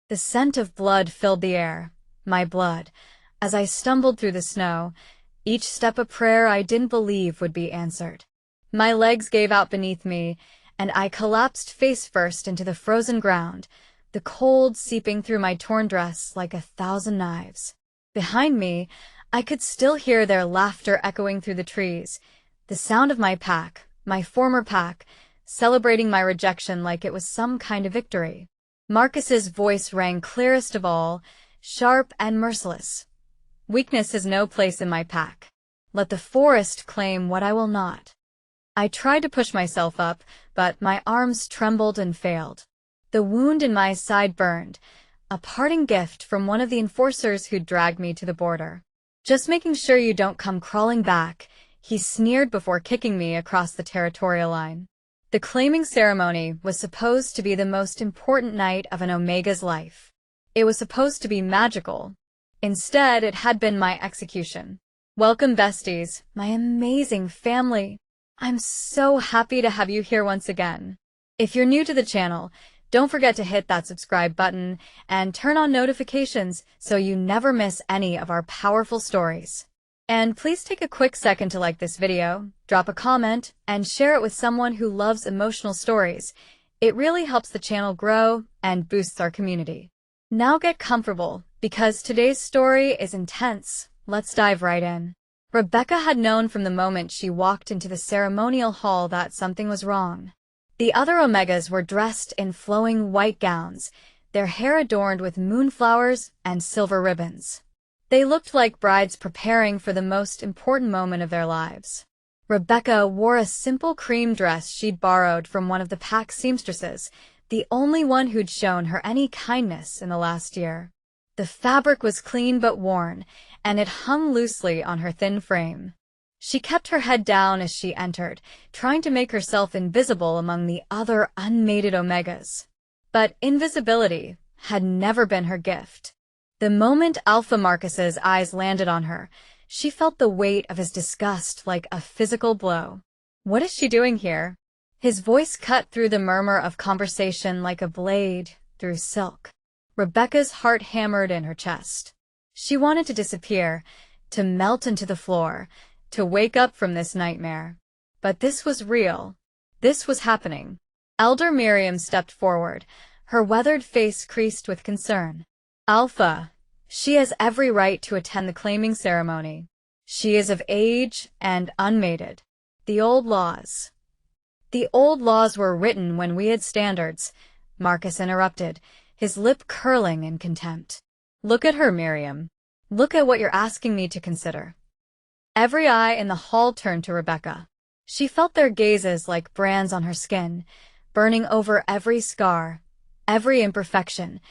The scent of blood filled the air, my blood, as I stumbled through the snow, each step a prayer I didn't believe would be answered. My legs gave out beneath me, and I collapsed face first into the frozen ground, the cold seeping through my torn dress like 1,000 knives. Behind me, I could still hear their laughter echoing through the trees, the sound of my pack, my former pack, celebrating my rejection like it was some kind of victory. Marcus's voice rang clearest of all, sharp and merciless. Weakness has no place in my pack. Let the forest claim what I will not. I tried to push myself up, but my arms trembled and failed. The wound in my side burned, a parting gift from one of the enforcers who'd dragged me to the border. Just making sure you don't come crawling back, he sneered before kicking me across the territorial line. The claiming ceremony was supposed to be the most important night of an Omega's life. It was supposed to be magical. Instead, it had been my execution. Welcome, besties, my amazing family. I'm so happy to have you here once again. If you're new to the channel, don't forget to hit that subscribe button and turn on notifications so you never miss any of our powerful stories. And please take a quick second to like this video, drop a comment, and share it with someone who loves emotional stories. It really helps the channel grow and boosts our community. Now get comfortable, because today's story is intense. Let's dive right in. Rebekah had known from the moment she walked into the ceremonial hall that something was wrong. The other Omegas were dressed in flowing white gowns, their hair adorned with moonflowers and silver ribbons. They looked like brides preparing for the most important moment of their lives. Rebekah wore a simple cream dress she'd borrowed from one of the pack seamstresses, the only one who'd shown her any kindness in the last year. The fabric was clean but worn, and it hung loosely on her thin frame. She kept her head down as she entered, trying to make herself invisible among the other unmated Omegas. But invisibility had never been her gift. The moment Alpha Marcus's eyes landed on her, she felt the weight of his disgust like a physical blow. What is she doing here? His voice cut through the murmur of conversation like a blade through silk. Rebekah's heart hammered in her chest. She wanted to disappear, to melt into the floor, to wake up from this nightmare. But this was real. This was happening. Elder Miriam stepped forward, her weathered face creased with concern. Alpha, she has every right to attend the claiming ceremony. She is of age and unmated. The old laws. The old laws were written when we had standards, Marcus interrupted, his lip curling in contempt. Look at her, Miriam. Look at what you're asking me to consider. Every eye in the hall turned to Rebekah. She felt their gazes like brands on her skin, burning over every scar, every imperfection,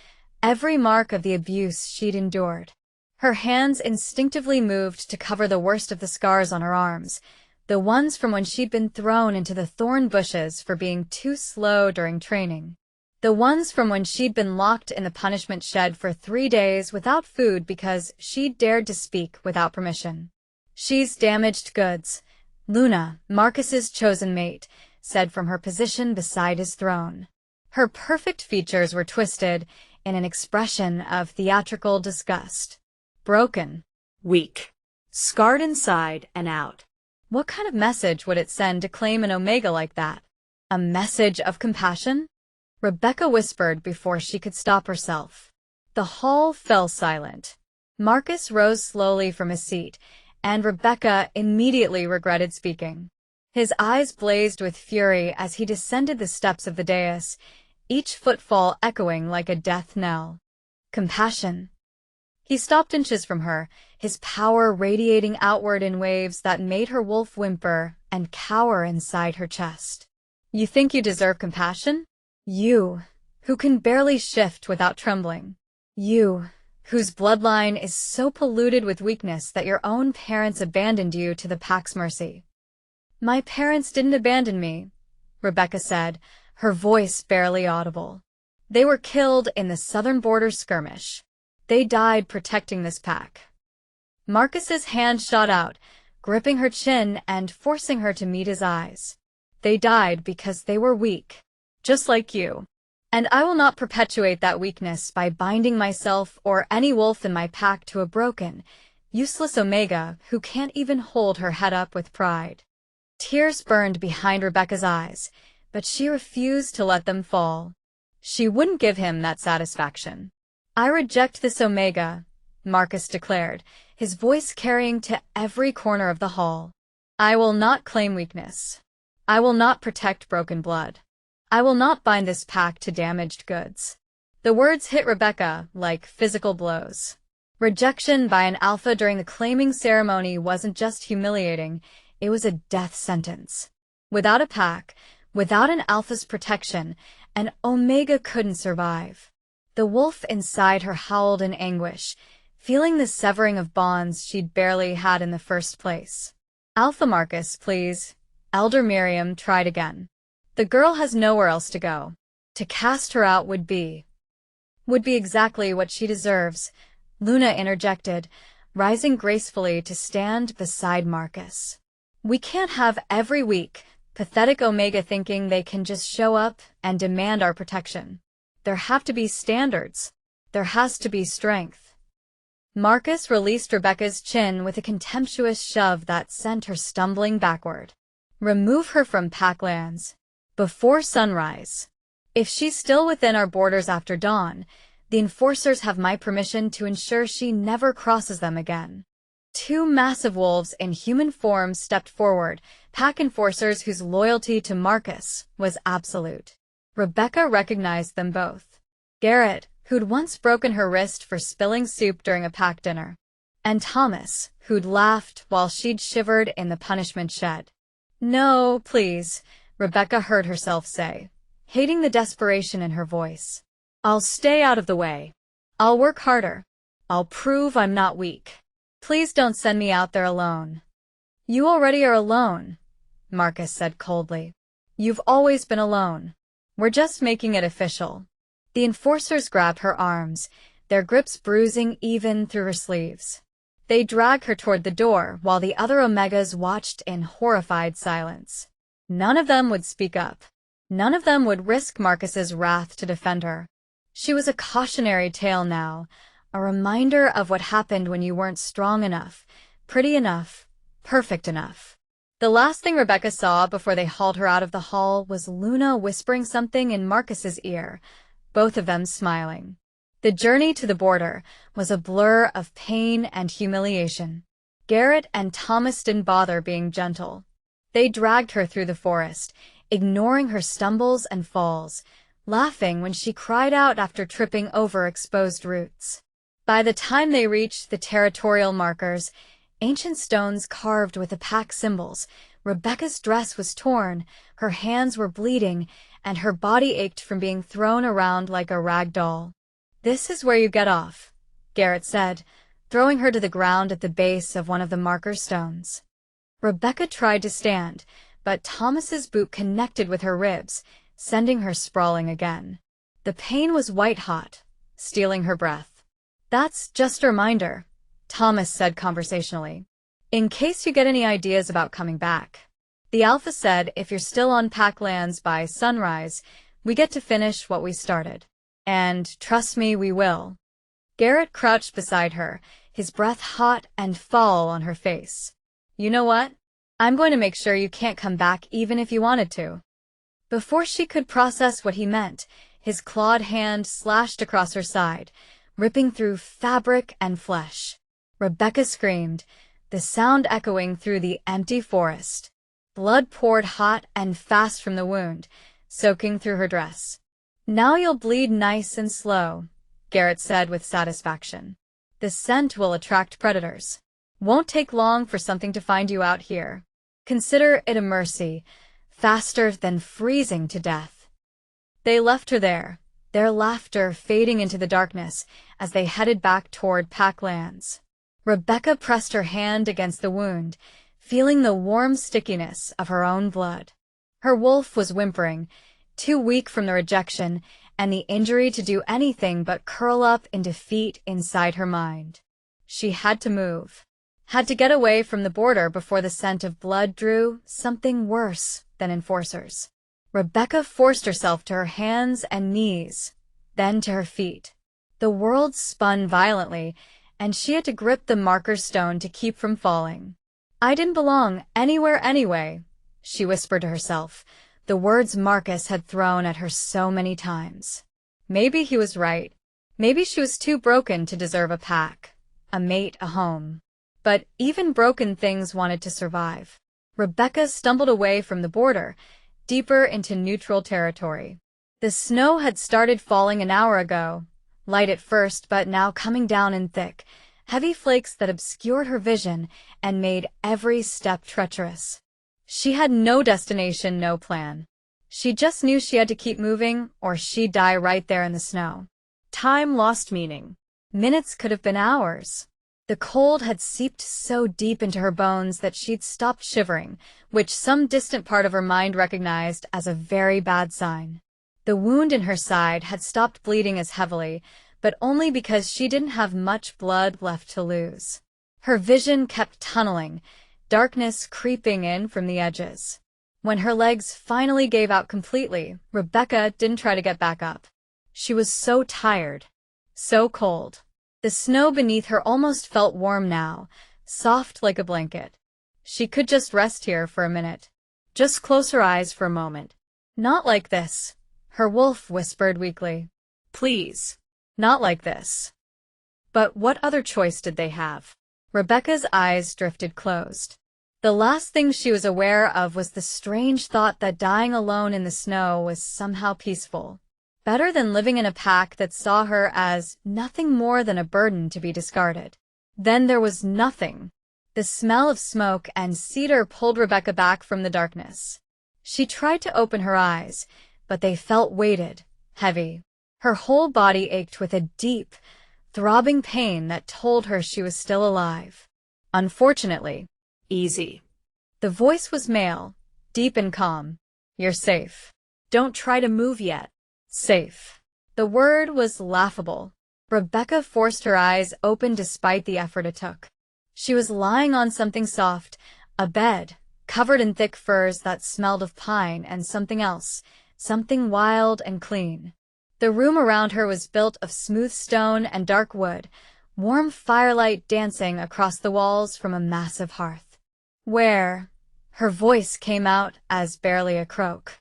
every mark of the abuse she'd endured. Her hands instinctively moved to cover the worst of the scars on her arms, the ones from when she'd been thrown into the thorn bushes for being too slow during training. The ones from when she'd been locked in the punishment shed for 3 days without food because she'd dared to speak without permission. She's damaged goods, Luna, Marcus's chosen mate, said from her position beside his throne. Her perfect features were twisted in an expression of theatrical disgust. Broken, weak, scarred inside and out. What kind of message would it send to claim an Omega like that? A message of compassion? Rebekah whispered before she could stop herself. The hall fell silent. Marcus rose slowly from his seat, and Rebekah immediately regretted speaking. His eyes blazed with fury as he descended the steps of the dais, each footfall echoing like a death knell. Compassion. He stopped inches from her, his power radiating outward in waves that made her wolf whimper and cower inside her chest. You think you deserve compassion? You, who can barely shift without trembling. You, whose bloodline is so polluted with weakness that your own parents abandoned you to the pack's mercy. My parents didn't abandon me, Rebekah said, her voice barely audible. They were killed in the southern border skirmish. They died protecting this pack. Marcus's hand shot out, gripping her chin and forcing her to meet his eyes. They died because they were weak. Just like you. And I will not perpetuate that weakness by binding myself or any wolf in my pack to a broken, useless Omega who can't even hold her head up with pride. Tears burned behind Rebekah's eyes, but she refused to let them fall. She wouldn't give him that satisfaction. I reject this Omega, Marcus declared, his voice carrying to every corner of the hall. I will not claim weakness. I will not protect broken blood. I will not bind this pack to damaged goods. The words hit Rebekah like physical blows. Rejection by an alpha during the claiming ceremony wasn't just humiliating, it was a death sentence. Without a pack, without an alpha's protection, an Omega couldn't survive. The wolf inside her howled in anguish, feeling the severing of bonds she'd barely had in the first place. Alpha Marcus, please. Elder Miriam tried again. The girl has nowhere else to go. To cast her out would be exactly what she deserves, Luna interjected, rising gracefully to stand beside Marcus. We can't have every weak, pathetic Omega thinking they can just show up and demand our protection. There have to be standards. There has to be strength. Marcus released Rebekah's chin with a contemptuous shove that sent her stumbling backward. Remove her from Packlands. Before sunrise. If she's still within our borders after dawn, the enforcers have my permission to ensure she never crosses them again. Two massive wolves in human form stepped forward, pack enforcers whose loyalty to Marcus was absolute. Rebekah recognized them both. Garrett, who'd once broken her wrist for spilling soup during a pack dinner, and Thomas, who'd laughed while she'd shivered in the punishment shed. No, please, Rebekah heard herself say, hating the desperation in her voice. I'll stay out of the way. I'll work harder. I'll prove I'm not weak. Please don't send me out there alone. You already are alone, Marcus said coldly. You've always been alone. We're just making it official. The enforcers grabbed her arms, their grips bruising even through her sleeves. They dragged her toward the door while the other Omegas watched in horrified silence. None of them would speak up. None of them would risk Marcus's wrath to defend her. She was a cautionary tale now, a reminder of what happened when you weren't strong enough, pretty enough, perfect enough. The last thing Rebekah saw before they hauled her out of the hall was Luna whispering something in Marcus's ear, both of them smiling. The journey to the border was a blur of pain and humiliation. Garrett and Thomas didn't bother being gentle. They dragged her through the forest, ignoring her stumbles and falls, laughing when she cried out after tripping over exposed roots. By the time they reached the territorial markers, ancient stones carved with the pack symbols, Rebekah's dress was torn, her hands were bleeding, and her body ached from being thrown around like a rag doll. This is where you get off, Garrett said, throwing her to the ground at the base of one of the marker stones. Rebekah tried to stand, but Thomas's boot connected with her ribs, sending her sprawling again. The pain was white-hot, stealing her breath. That's just a reminder, Thomas said conversationally. In case you get any ideas about coming back. The Alpha said if you're still on Packlands by sunrise, we get to finish what we started. And trust me, we will. Garrett crouched beside her, his breath hot and foul on her face. You know what? I'm going to make sure you can't come back even if you wanted to. Before she could process what he meant, his clawed hand slashed across her side, ripping through fabric and flesh. Rebekah screamed, the sound echoing through the empty forest. Blood poured hot and fast from the wound, soaking through her dress. Now you'll bleed nice and slow, Garrett said with satisfaction. The scent will attract predators. Won't take long for something to find you out here. Consider it a mercy, faster than freezing to death. They left her there, their laughter fading into the darkness as they headed back toward Packlands. Rebekah pressed her hand against the wound, feeling the warm stickiness of her own blood. Her wolf was whimpering, too weak from the rejection and the injury to do anything but curl up in defeat inside her mind. She had to move. Had to get away from the border before the scent of blood drew something worse than enforcers. Rebekah forced herself to her hands and knees, then to her feet. The world spun violently, and she had to grip the marker stone to keep from falling. I didn't belong anywhere anyway, she whispered to herself, the words Marcus had thrown at her so many times. Maybe he was right. Maybe she was too broken to deserve a pack, a mate, a home. But even broken things wanted to survive. Rebekah stumbled away from the border, deeper into neutral territory. The snow had started falling an hour ago, light at first but now coming down in thick, heavy flakes that obscured her vision and made every step treacherous. She had no destination, no plan. She just knew she had to keep moving or she'd die right there in the snow. Time lost meaning. Minutes could have been hours. The cold had seeped so deep into her bones that she'd stopped shivering, which some distant part of her mind recognized as a very bad sign. The wound in her side had stopped bleeding as heavily, but only because she didn't have much blood left to lose. Her vision kept tunneling, darkness creeping in from the edges. When her legs finally gave out completely, Rebekah didn't try to get back up. She was so tired, so cold. The snow beneath her almost felt warm now, soft like a blanket. She could just rest here for a minute. Just close her eyes for a moment. Not like this, her wolf whispered weakly. Please. Not like this. But what other choice did they have? Rebekah's eyes drifted closed. The last thing she was aware of was the strange thought that dying alone in the snow was somehow peaceful. Better than living in a pack that saw her as nothing more than a burden to be discarded. Then there was nothing. The smell of smoke and cedar pulled Rebekah back from the darkness. She tried to open her eyes, but they felt weighted, heavy. Her whole body ached with a deep, throbbing pain that told her she was still alive. Unfortunately, easy. The voice was male, deep and calm. You're safe. Don't try to move yet. Safe. The word was laughable. Rebekah forced her eyes open despite the effort it took. She was lying on something soft, a bed, covered in thick furs that smelled of pine and something else, something wild and clean. The room around her was built of smooth stone and dark wood, warm firelight dancing across the walls from a massive hearth. Where? Her voice came out as barely a croak.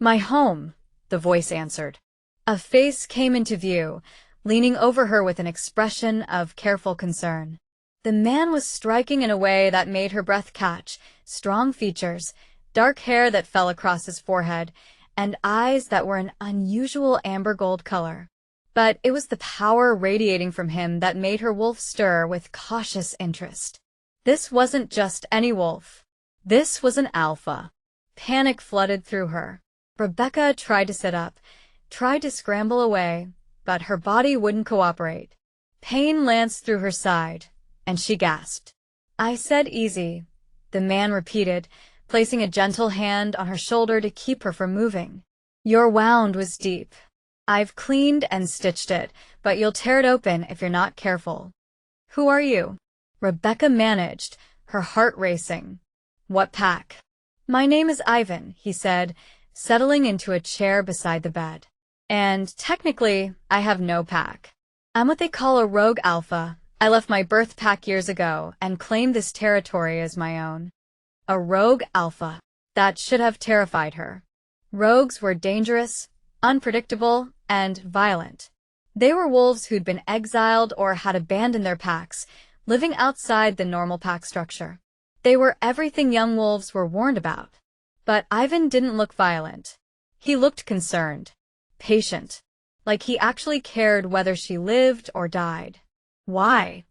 My home, the voice answered. A face came into view, leaning over her with an expression of careful concern. The man was striking in a way that made her breath catch, strong features, dark hair that fell across his forehead, and eyes that were an unusual amber gold color. But it was the power radiating from him that made her wolf stir with cautious interest. This wasn't just any wolf. This was an alpha. Panic flooded through her. Rebekah tried to sit up, tried to scramble away, but her body wouldn't cooperate. Pain lanced through her side, and she gasped. I said easy, the man repeated, placing a gentle hand on her shoulder to keep her from moving. Your wound was deep. I've cleaned and stitched it, but you'll tear it open if you're not careful. Who are you? Rebekah managed, her heart racing. What pack? My name is Ivan, he said, settling into a chair beside the bed. And technically, I have no pack. I'm what they call a rogue alpha. I left my birth pack years ago and claimed this territory as my own. A rogue alpha. That should have terrified her. Rogues were dangerous, unpredictable, and violent. They were wolves who'd been exiled or had abandoned their packs, living outside the normal pack structure. They were everything young wolves were warned about. But Ivan didn't look violent. He looked concerned, patient, like he actually cared whether she lived or died. Why?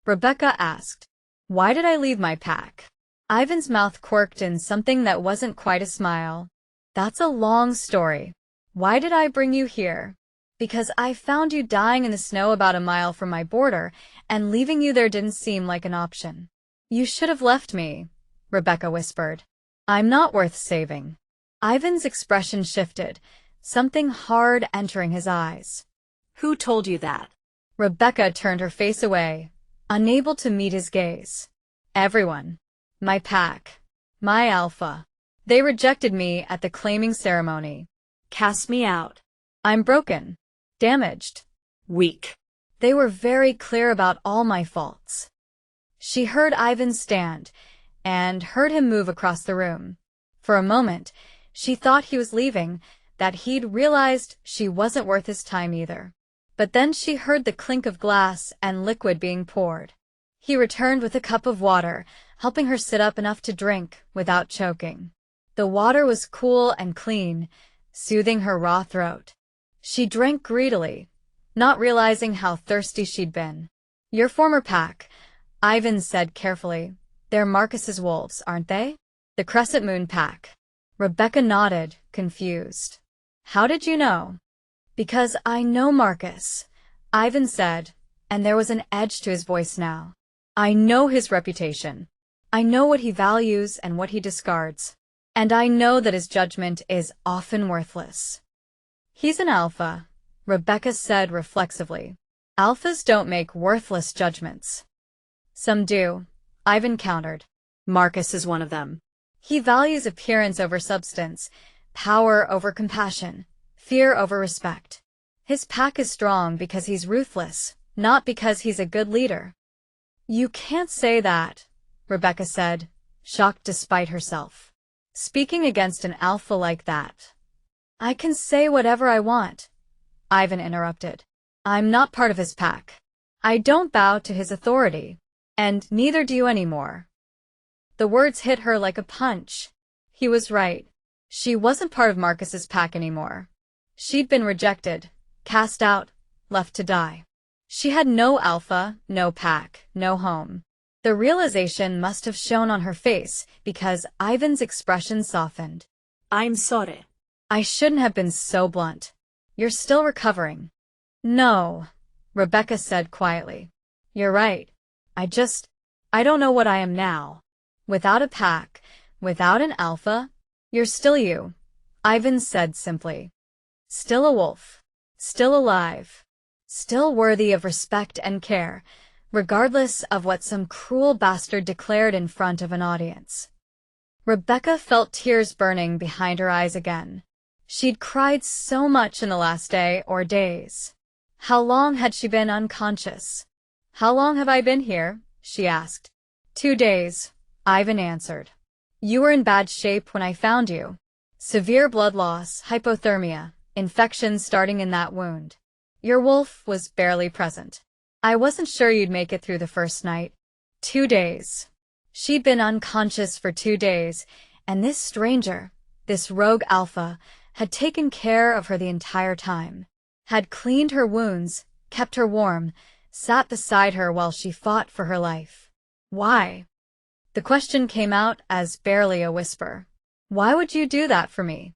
Rebekah asked. Why did I leave my pack? Ivan's mouth quirked in something that wasn't quite a smile. That's a long story. Why did I bring you here? Because I found you dying in the snow about a mile from my border, and leaving you there didn't seem like an option. You should have left me, Rebekah whispered. I'm not worth saving. Ivan's expression shifted, something hard entering his eyes. Who told you that? Rebekah turned her face away, unable to meet his gaze. Everyone. My pack. My alpha. They rejected me at the claiming ceremony. Cast me out. I'm broken. Damaged. Weak. They were very clear about all my faults. She heard Ivan stand, and heard him move across the room. For a moment, she thought he was leaving, that he'd realized she wasn't worth his time either. But then she heard the clink of glass and liquid being poured. He returned with a cup of water, helping her sit up enough to drink without choking. The water was cool and clean, soothing her raw throat. She drank greedily, not realizing how thirsty she'd been. Your former pack, Ivan said carefully. They're Marcus's wolves, aren't they? The Crescent Moon pack. Rebekah nodded, confused. How did you know? Because I know Marcus, Ivan said, and there was an edge to his voice now. I know his reputation. I know what he values and what he discards. And I know that his judgment is often worthless. He's an alpha, Rebekah said reflexively. Alphas don't make worthless judgments. Some do, Ivan countered. Marcus is one of them. He values appearance over substance, power over compassion, fear over respect. His pack is strong because he's ruthless, not because he's a good leader. You can't say that, Rebekah said, shocked despite herself. Speaking against an alpha like that. I can say whatever I want, Ivan interrupted. I'm not part of his pack. I don't bow to his authority, and neither do you anymore. The words hit her like a punch. He was right. She wasn't part of Marcus's pack anymore. She'd been rejected, cast out, left to die. She had no alpha, no pack, no home. The realization must have shown on her face because Ivan's expression softened. I'm sorry. I shouldn't have been so blunt. You're still recovering. No, Rebekah said quietly. You're right. I don't know what I am now. Without a pack, without an alpha, you're still you, Ivan said simply. Still a wolf. Still alive. Still worthy of respect and care, regardless of what some cruel bastard declared in front of an audience. Rebekah felt tears burning behind her eyes again. She'd cried so much in the last day or days. How long had she been unconscious? How long have I been here? She asked. 2 days, Ivan answered. You were in bad shape when I found you. Severe blood loss, hypothermia, infection starting in that wound. Your wolf was barely present. I wasn't sure you'd make it through the first night. 2 days. She'd been unconscious for 2 days, and this stranger, this rogue alpha, had taken care of her the entire time. Had cleaned her wounds, kept her warm, sat beside her while she fought for her life. Why? The question came out as barely a whisper. Why would you do that for me?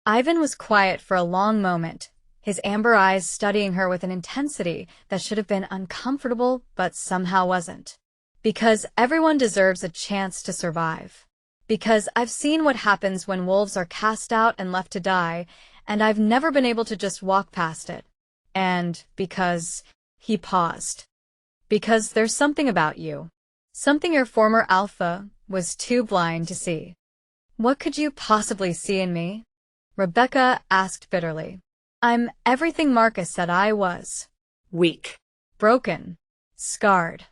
Ivan was quiet for a long moment, his amber eyes studying her with an intensity that should have been uncomfortable but somehow wasn't. Because everyone deserves a chance to survive. Because I've seen what happens when wolves are cast out and left to die, and I've never been able to just walk past it. And because... He paused. Because there's something about you. Something your former alpha was too blind to see. What could you possibly see in me? Rebekah asked bitterly. I'm everything Marcus said I was. Weak. Broken. Scarred.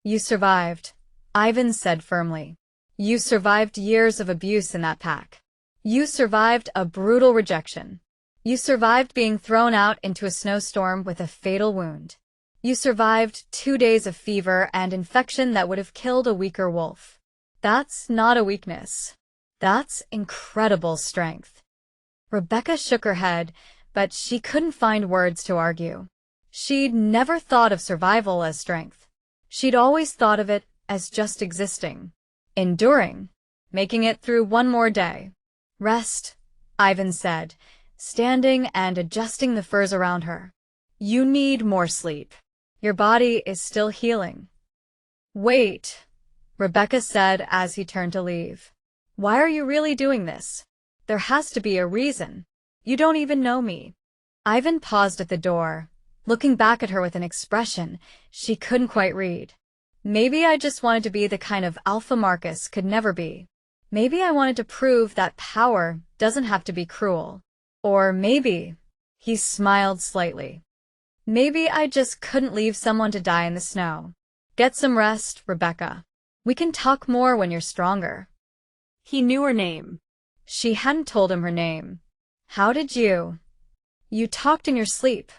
You survived, Ivan said firmly. You survived years of abuse in that pack. You survived a brutal rejection. You survived being thrown out into a snowstorm with a fatal wound. You survived 2 days of fever and infection that would have killed a weaker wolf. That's not a weakness. That's incredible strength. Rebekah shook her head, but she couldn't find words to argue. She'd never thought of survival as strength. She'd always thought of it as just existing. Enduring. Making it through one more day. Rest, Ivan said, standing and adjusting the furs around her. You need more sleep. Your body is still healing. Wait, Rebekah said as he turned to leave. Why are you really doing this? There has to be a reason. You don't even know me. Ivan paused at the door, looking back at her with an expression she couldn't quite read. Maybe I just wanted to be the kind of alpha Marcus could never be. Maybe I wanted to prove that power doesn't have to be cruel. Or maybe, he smiled slightly. Maybe I just couldn't leave someone to die in the snow. Get some rest, Rebekah. We can talk more when you're stronger. He knew her name. She hadn't told him her name. How did you? You talked in your sleep,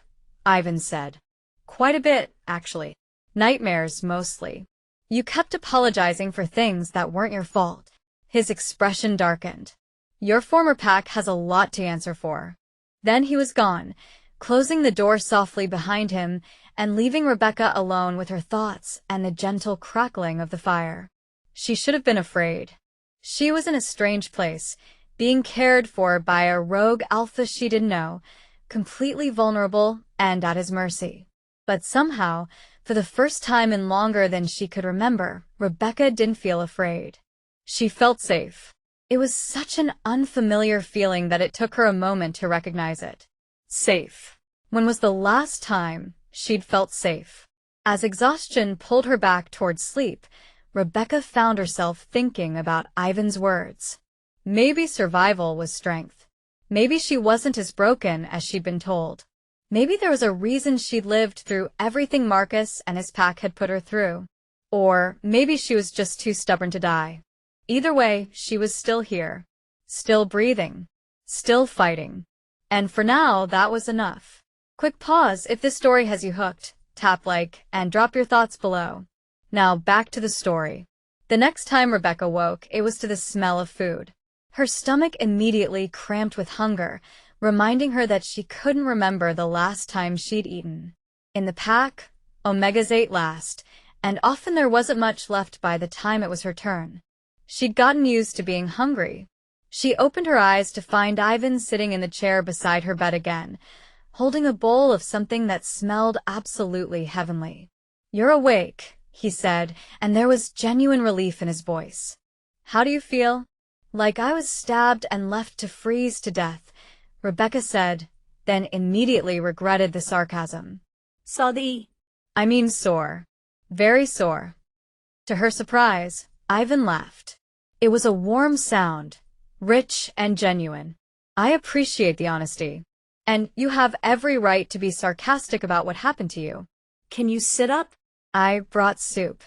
Ivan said. Quite a bit, actually. Nightmares, mostly. You kept apologizing for things that weren't your fault. His expression darkened. Your former pack has a lot to answer for. Then he was gone, closing the door softly behind him and leaving Rebekah alone with her thoughts and the gentle crackling of the fire. She should have been afraid. She was in a strange place, being cared for by a rogue alpha she didn't know, completely vulnerable and at his mercy. But somehow, for the first time in longer than she could remember, Rebekah didn't feel afraid. She felt safe. It was such an unfamiliar feeling that it took her a moment to recognize it. Safe. When was the last time she'd felt safe? As exhaustion pulled her back towards sleep, Rebekah found herself thinking about Ivan's words. Maybe survival was strength. Maybe she wasn't as broken as she'd been told. Maybe there was a reason she'd lived through everything Marcus and his pack had put her through. Or maybe she was just too stubborn to die. Either way, she was still here. Still breathing. Still fighting. And for now, that was enough. Quick pause if this story has you hooked. Tap like and drop your thoughts below. Now back to the story. The next time Rebekah woke, it was to the smell of food. Her stomach immediately cramped with hunger, reminding her that she couldn't remember the last time she'd eaten. In the pack, Omegas ate last, and often there wasn't much left by the time it was her turn. She'd gotten used to being hungry. She opened her eyes to find Ivan sitting in the chair beside her bed again, holding a bowl of something that smelled absolutely heavenly. "You're awake," he said, and there was genuine relief in his voice. "How do you feel?" "Like I was stabbed and left to freeze to death," Rebekah said, then immediately regretted the sarcasm. Sorry. "I mean sore. Very sore." To her surprise, Ivan laughed. It was a warm sound, rich and genuine. "I appreciate the honesty. And you have every right to be sarcastic about what happened to you." Can you sit up? "I brought soup."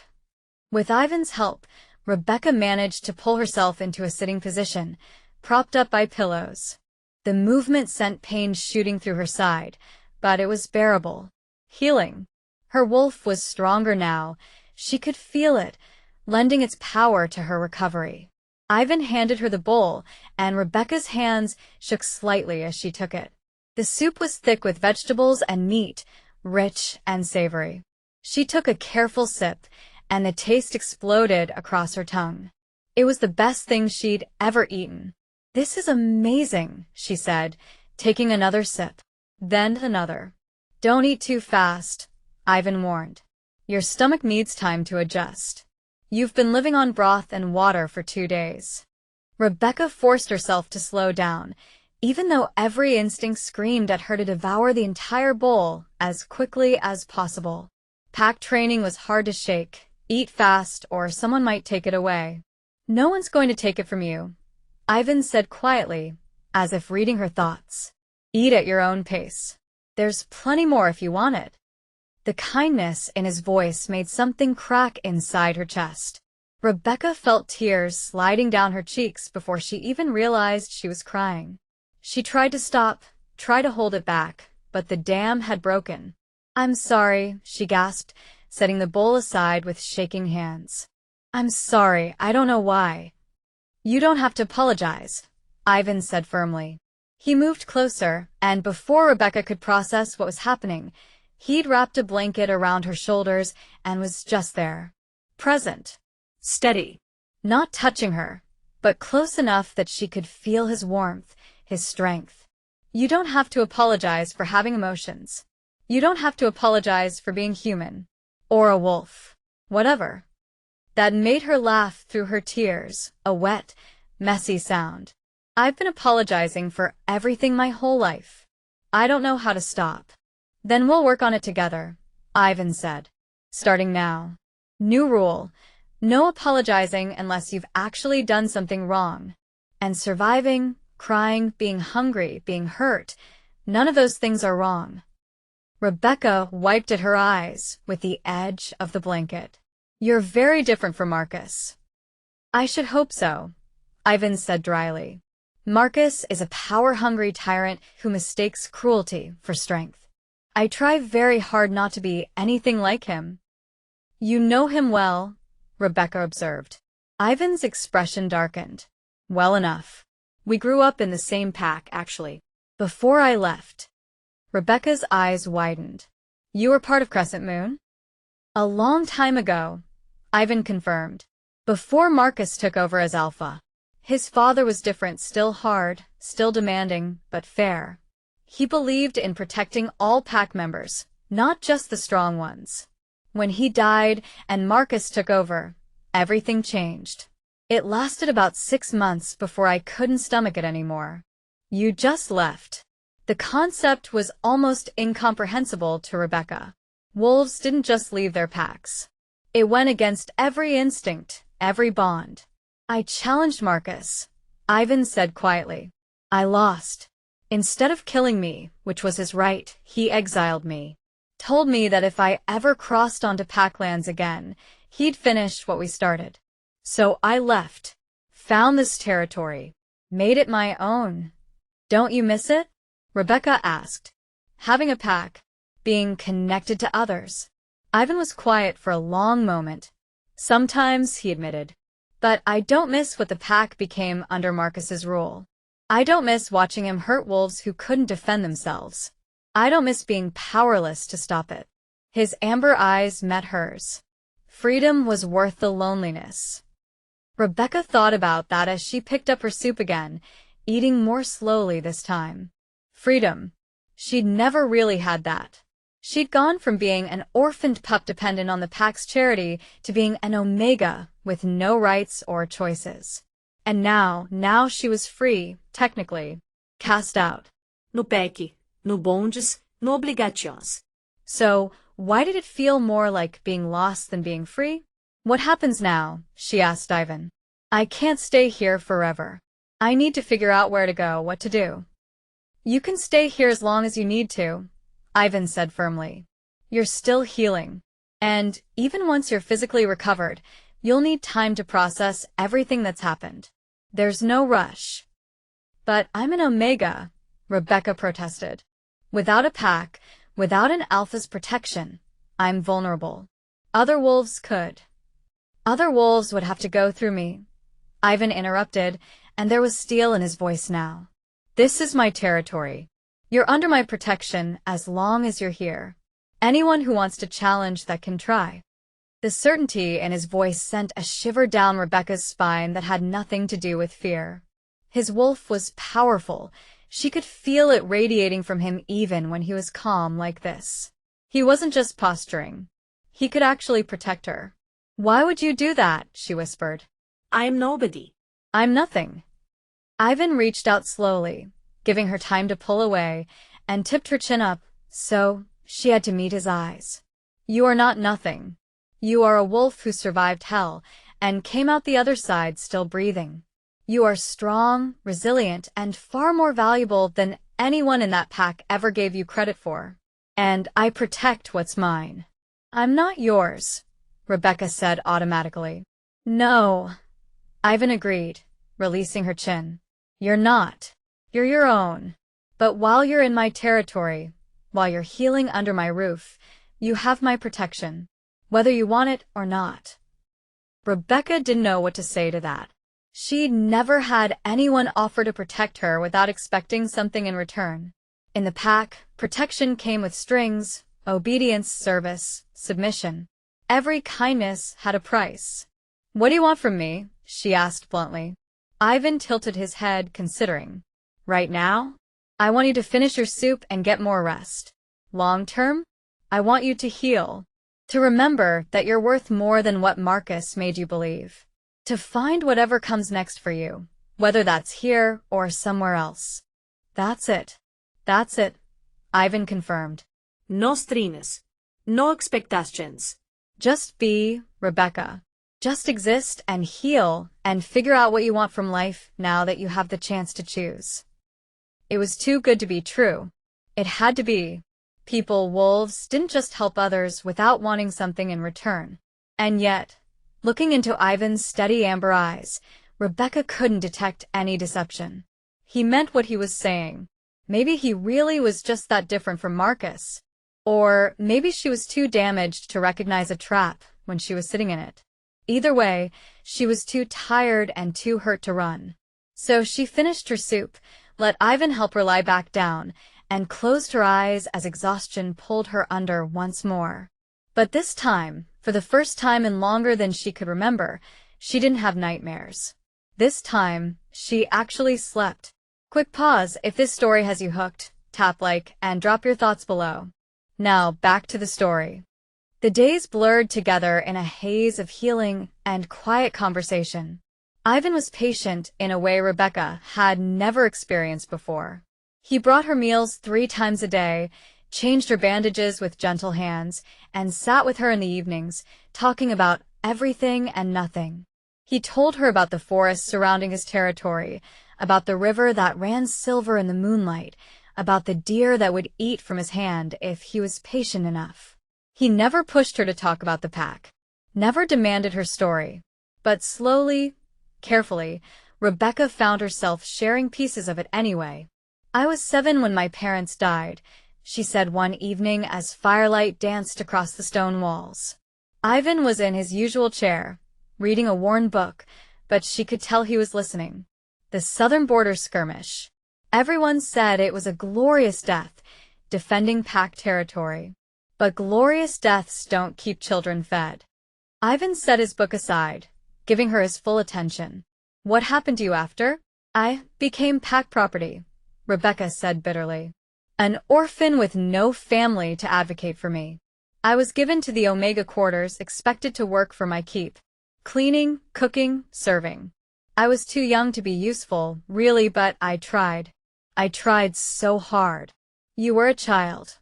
With Ivan's help, Rebekah managed to pull herself into a sitting position, propped up by pillows. The movement sent pain shooting through her side, but it was bearable. Healing. Her wolf was stronger now. She could feel it, lending its power to her recovery. Ivan handed her the bowl, and Rebekah's hands shook slightly as she took it. The soup was thick with vegetables and meat, rich and savory. She took a careful sip, and the taste exploded across her tongue. It was the best thing she'd ever eaten. "This is amazing," she said, taking another sip. Then another. "Don't eat too fast," Ivan warned. "Your stomach needs time to adjust. You've been living on broth and water for 2 days." Rebekah forced herself to slow down, even though every instinct screamed at her to devour the entire bowl as quickly as possible. Pack training was hard to shake. Eat fast, or someone might take it away. "No one's going to take it from you," Ivan said quietly, as if reading her thoughts. "Eat at your own pace. There's plenty more if you want it." The kindness in his voice made something crack inside her chest. Rebekah felt tears sliding down her cheeks before she even realized she was crying. She tried to stop, tried to hold it back, but the dam had broken. "I'm sorry," she gasped, setting the bowl aside with shaking hands. "I'm sorry, I don't know why." "You don't have to apologize," Ivan said firmly. He moved closer, and before Rebekah could process what was happening, he'd wrapped a blanket around her shoulders and was just there. Present. Steady. Not touching her, but close enough that she could feel his warmth, his strength. "You don't have to apologize for having emotions. You don't have to apologize for being human. Or a wolf. Whatever." That made her laugh through her tears, a wet, messy sound. "I've been apologizing for everything my whole life. I don't know how to stop." "Then we'll work on it together," Ivan said. "Starting now. New rule. No apologizing unless you've actually done something wrong. And surviving, crying, being hungry, being hurt, none of those things are wrong. Rebekah wiped at her eyes with the edge of the blanket. You're very different from Marcus. I should hope so, Ivan said dryly. Marcus is a power-hungry tyrant who mistakes cruelty for strength. I try very hard not to be anything like him. You know him well, Rebekah observed. Ivan's expression darkened. Well enough. We grew up in the same pack, actually. Before I left. Rebekah's eyes widened. You were part of Crescent Moon? A long time ago, Ivan confirmed. Before Marcus took over as Alpha. His father was different, still hard, still demanding, but fair. He believed in protecting all pack members, not just the strong ones. When he died and Marcus took over, everything changed. It lasted about 6 months before I couldn't stomach it anymore. You just left. The concept was almost incomprehensible to Rebekah. Wolves didn't just leave their packs. It went against every instinct, every bond. I challenged Marcus, Ivan said quietly. I lost. Instead of killing me, which was his right, he exiled me. Told me that if I ever crossed onto Packlands again, he'd finish what we started. So I left, found this territory, made it my own. Don't you miss it? Rebekah asked. Having a pack, being connected to others. Ivan was quiet for a long moment. Sometimes, he admitted. But I don't miss what the pack became under Marcus's rule. I don't miss watching him hurt wolves who couldn't defend themselves. I don't miss being powerless to stop it. His amber eyes met hers. Freedom was worth the loneliness. Rebekah thought about that as she picked up her soup again, eating more slowly this time. Freedom. She'd never really had that. She'd gone from being an orphaned pup dependent on the pack's charity to being an omega with no rights or choices. And now she was free, technically, cast out. No pack, no bondes, no obrigações. So, why did it feel more like being lost than being free? What happens now? She asked Ivan. I can't stay here forever. I need to figure out where to go, what to do. You can stay here as long as you need to, Ivan said firmly. You're still healing. And even once you're physically recovered, you'll need time to process everything that's happened. There's no rush. But I'm an Omega, Rebekah protested. Without a pack, without an Alpha's protection, I'm vulnerable. Other wolves could. Other wolves would have to go through me. Ivan interrupted, and there was steel in his voice now. This is my territory. You're under my protection as long as you're here. Anyone who wants to challenge that can try. The certainty in his voice sent a shiver down Rebekah's spine that had nothing to do with fear. His wolf was powerful. She could feel it radiating from him even when he was calm like this. He wasn't just posturing. He could actually protect her. Why would you do that? She whispered. I am nobody. I'm nothing. Ivan reached out slowly, giving her time to pull away, and tipped her chin up, so she had to meet his eyes. You are not nothing. You are a wolf who survived hell and came out the other side still breathing. You are strong, resilient, and far more valuable than anyone in that pack ever gave you credit for. And I protect what's mine. I'm not yours, Rebekah said automatically. No, Ivan agreed, releasing her chin. You're not. You're your own. But while you're in my territory, while you're healing under my roof, you have my protection, whether you want it or not. Rebekah didn't know what to say to that. She'd never had anyone offer to protect her without expecting something in return. In the pack, protection came with strings, obedience, service, submission. Every kindness had a price. What do you want from me? She asked bluntly. Ivan tilted his head, considering. Right now? I want you to finish your soup and get more rest. Long term? I want you to heal. To remember that you're worth more than what Marcus made you believe. To find whatever comes next for you, whether that's here or somewhere else. That's it. That's it, Ivan confirmed. No strings. No expectations. Just be Rebekah. Just exist and heal and figure out what you want from life now that you have the chance to choose. It was too good to be true. It had to be. Wolves didn't just help others without wanting something in return. And yet, looking into Ivan's steady amber eyes, Rebekah couldn't detect any deception. He meant what he was saying. Maybe he really was just that different from Marcus. Or maybe she was too damaged to recognize a trap when she was sitting in it. Either way, she was too tired and too hurt to run. So she finished her soup, let Ivan help her lie back down, and closed her eyes as exhaustion pulled her under once more. But this time, for the first time in longer than she could remember, she didn't have nightmares. This time, she actually slept. Quick pause if this story has you hooked, tap like, and drop your thoughts below. Now, back to the story. The days blurred together in a haze of healing and quiet conversation. Ivan was patient in a way Rebekah had never experienced before. He brought her meals 3 times a day, changed her bandages with gentle hands, and sat with her in the evenings, talking about everything and nothing. He told her about the forest surrounding his territory, about the river that ran silver in the moonlight, about the deer that would eat from his hand if he was patient enough. He never pushed her to talk about the pack, never demanded her story. But slowly, carefully, Rebekah found herself sharing pieces of it anyway. "I was 7 when my parents died," she said one evening as firelight danced across the stone walls. Ivan was in his usual chair, reading a worn book, but she could tell he was listening. The southern border skirmish. Everyone said it was a glorious death, defending pack territory. But glorious deaths don't keep children fed. Ivan set his book aside, giving her his full attention. "What happened to you after?" "I became pack property," Rebekah said bitterly. "An orphan with no family to advocate for me. I was given to the Omega quarters, expected to work for my keep. Cleaning, cooking, serving. I was too young to be useful, really, but I tried. I tried so hard." "You were a child,"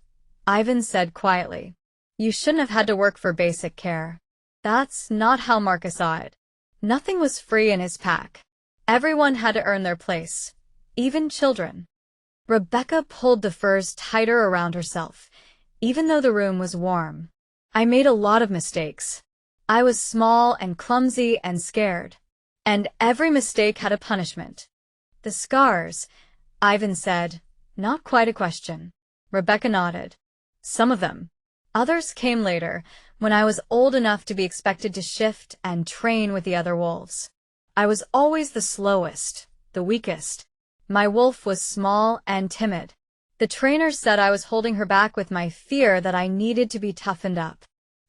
Ivan said quietly. "You shouldn't have had to work for basic care." That's not how Marcus saw it. Nothing was free in his pack. Everyone had to earn their place, even children. Rebekah pulled the furs tighter around herself, even though the room was warm. "I made a lot of mistakes. I was small and clumsy and scared. And every mistake had a punishment." "The scars," Ivan said, not quite a question. Rebekah nodded. "Some of them. Others came later, when I was old enough to be expected to shift and train with the other wolves. I was always the slowest, the weakest. My wolf was small and timid. The trainer said I was holding her back with my fear that I needed to be toughened up.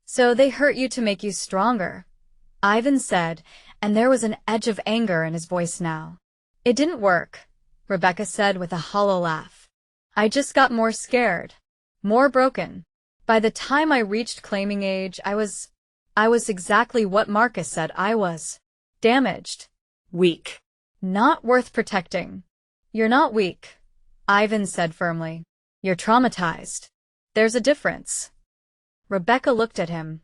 So they hurt you to make you stronger," Ivan said, and there was an edge of anger in his voice now. "It didn't work," Rebekah said with a hollow laugh. "I just got more scared, more broken. By the time I reached claiming age, I was exactly what Marcus said I was. Damaged. Weak. Not worth protecting." "You're not weak," Ivan said firmly. "You're traumatized. There's a difference." Rebekah looked at him.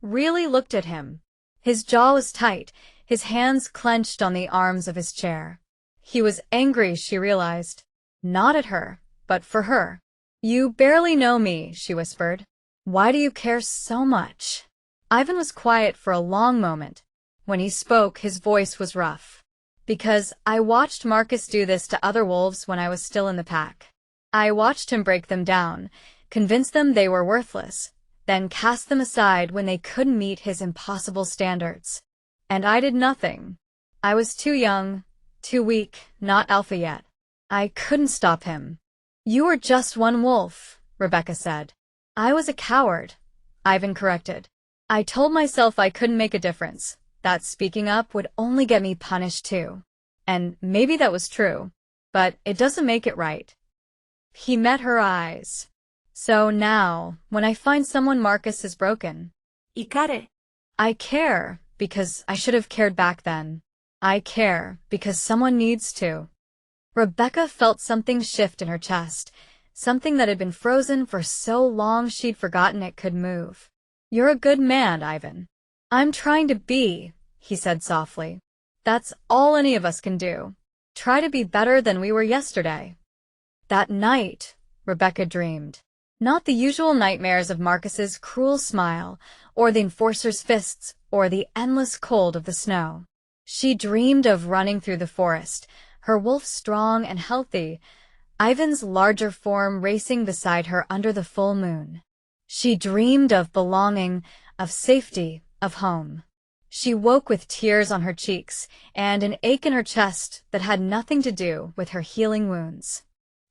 Really looked at him. His jaw was tight, his hands clenched on the arms of his chair. He was angry, she realized. Not at her, but for her. "You barely know me," she whispered. "Why do you care so much?" Ivan was quiet for a long moment. When he spoke, his voice was rough. "Because I watched Marcus do this to other wolves when I was still in the pack. I watched him break them down, convince them they were worthless, then cast them aside when they couldn't meet his impossible standards. And I did nothing. I was too young, too weak, not alpha yet. I couldn't stop him." "You were just one wolf," Rebekah said. "I was a coward," Ivan corrected. "I told myself I couldn't make a difference, that speaking up would only get me punished too. And maybe that was true, but it doesn't make it right." He met her eyes. "So now, when I find someone Marcus is broken, Ikare. I care because I should have cared back then. I care because someone needs to." Rebekah felt something shift in her chest, something that had been frozen for so long she'd forgotten it could move. "You're a good man, Ivan." I'm trying to be, he said softly. That's all any of us can do. Try to be better than we were yesterday. That night, Rebekah dreamed. Not the usual nightmares of Marcus's cruel smile, or the enforcer's fists, or the endless cold of the snow. She dreamed of running through the forest, her wolf strong and healthy, Ivan's larger form racing beside her under the full moon. She dreamed of belonging, of safety, of home. She woke with tears on her cheeks and an ache in her chest that had nothing to do with her healing wounds.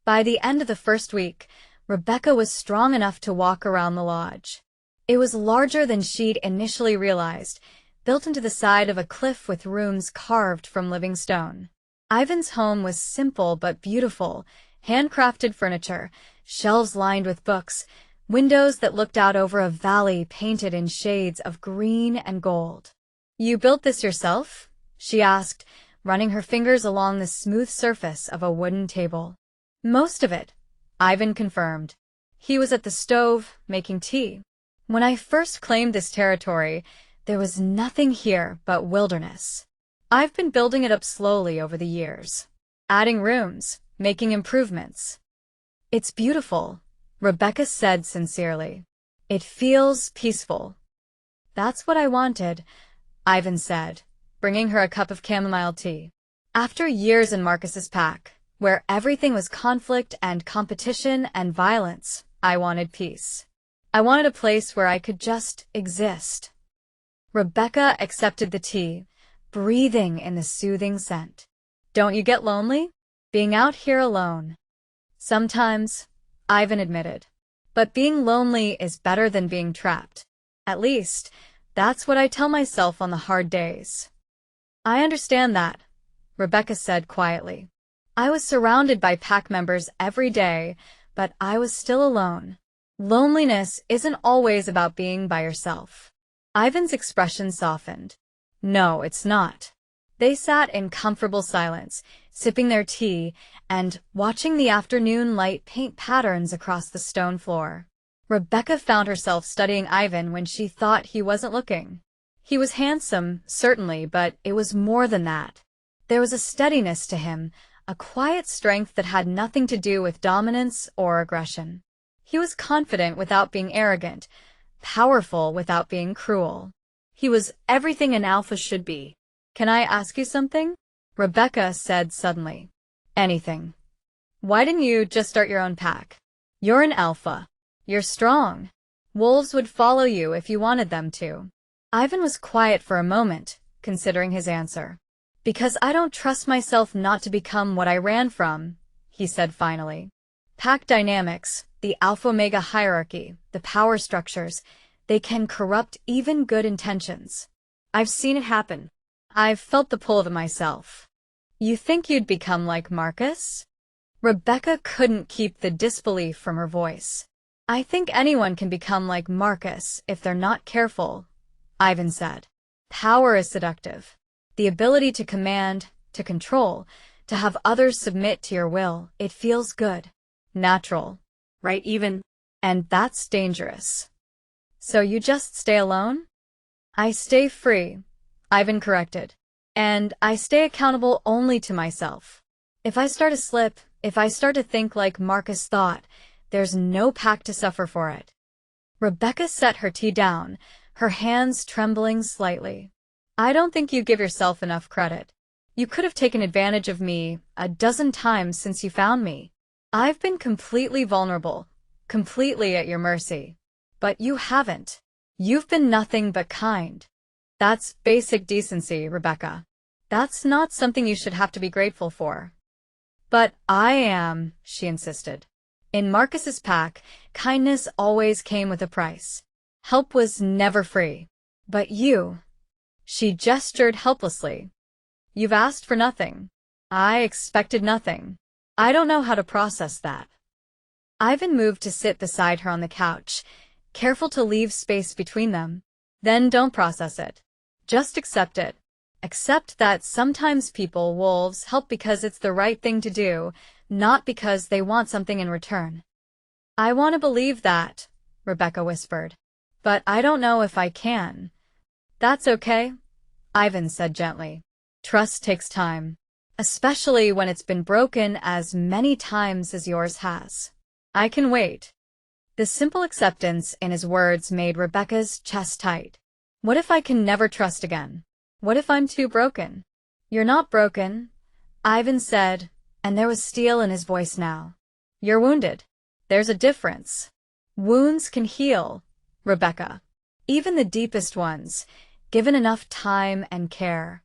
By the end of the first week, Rebekah was strong enough to walk around the lodge. It was larger than she'd initially realized, built into the side of a cliff with rooms carved from living stone. Ivan's home was simple but beautiful, handcrafted furniture, shelves lined with books, windows that looked out over a valley painted in shades of green and gold. You built this yourself? She asked, running her fingers along the smooth surface of a wooden table. Most of it, Ivan confirmed. He was at the stove, making tea. When I first claimed this territory, there was nothing here but wilderness. I've been building it up slowly over the years, adding rooms, making improvements. It's beautiful, Rebekah said sincerely. It feels peaceful. That's what I wanted, Ivan said, bringing her a cup of chamomile tea. After years in Marcus's pack, where everything was conflict and competition and violence, I wanted peace. I wanted a place where I could just exist. Rebekah accepted the tea, breathing in the soothing scent. Don't you get lonely? Being out here alone? Sometimes, Ivan admitted. But being lonely is better than being trapped. At least, that's what I tell myself on the hard days. I understand that, Rebekah said quietly. I was surrounded by pack members every day, but I was still alone. Loneliness isn't always about being by yourself. Ivan's expression softened. No, it's not. They sat in comfortable silence, sipping their tea and watching the afternoon light paint patterns across the stone floor. Rebekah found herself studying Ivan when she thought he wasn't looking. He was handsome, certainly, but it was more than that. There was a steadiness to him, a quiet strength that had nothing to do with dominance or aggression. He was confident without being arrogant, powerful without being cruel. He was everything an alpha should be. Can I ask you something? Rebekah said suddenly. Anything. Why didn't you just start your own pack? You're an alpha. You're strong. Wolves would follow you if you wanted them to. Ivan was quiet for a moment, considering his answer. Because I don't trust myself not to become what I ran from, he said finally. Pack dynamics, the alpha-omega hierarchy, the power structures, they can corrupt even good intentions. I've seen it happen. I've felt the pull of it myself. You think you'd become like Marcus? Rebekah couldn't keep the disbelief from her voice. I think anyone can become like Marcus if they're not careful, Ivan said. Power is seductive. The ability to command, to control, to have others submit to your will, it feels good. Natural. Right, even? And that's dangerous. So you just stay alone? I stay free, Ivan corrected. And I stay accountable only to myself. If I start to slip, if I start to think like Marcus thought, there's no pack to suffer for it. Rebekah set her tea down, her hands trembling slightly. I don't think you give yourself enough credit. You could have taken advantage of me a dozen times since you found me. I've been completely vulnerable, completely at your mercy. But you haven't. You've been nothing but kind. That's basic decency, Rebekah. That's not something you should have to be grateful for. But I am, she insisted. In Marcus's pack, kindness always came with a price. Help was never free. But you... She gestured helplessly. You've asked for nothing. I expected nothing. I don't know how to process that. Ivan moved to sit beside her on the couch, careful to leave space between them. Then don't process it. Just accept it. Accept that sometimes people, wolves, help because it's the right thing to do, not because they want something in return. I want to believe that, Rebekah whispered. But I don't know if I can. That's okay, Ivan said gently. Trust takes time, especially when it's been broken as many times as yours has. I can wait. The simple acceptance in his words made Rebekah's chest tight. What if I can never trust again? What if I'm too broken? You're not broken, Ivan said, and there was steel in his voice now. You're wounded. There's a difference. Wounds can heal, Rebekah. Even the deepest ones, given enough time and care.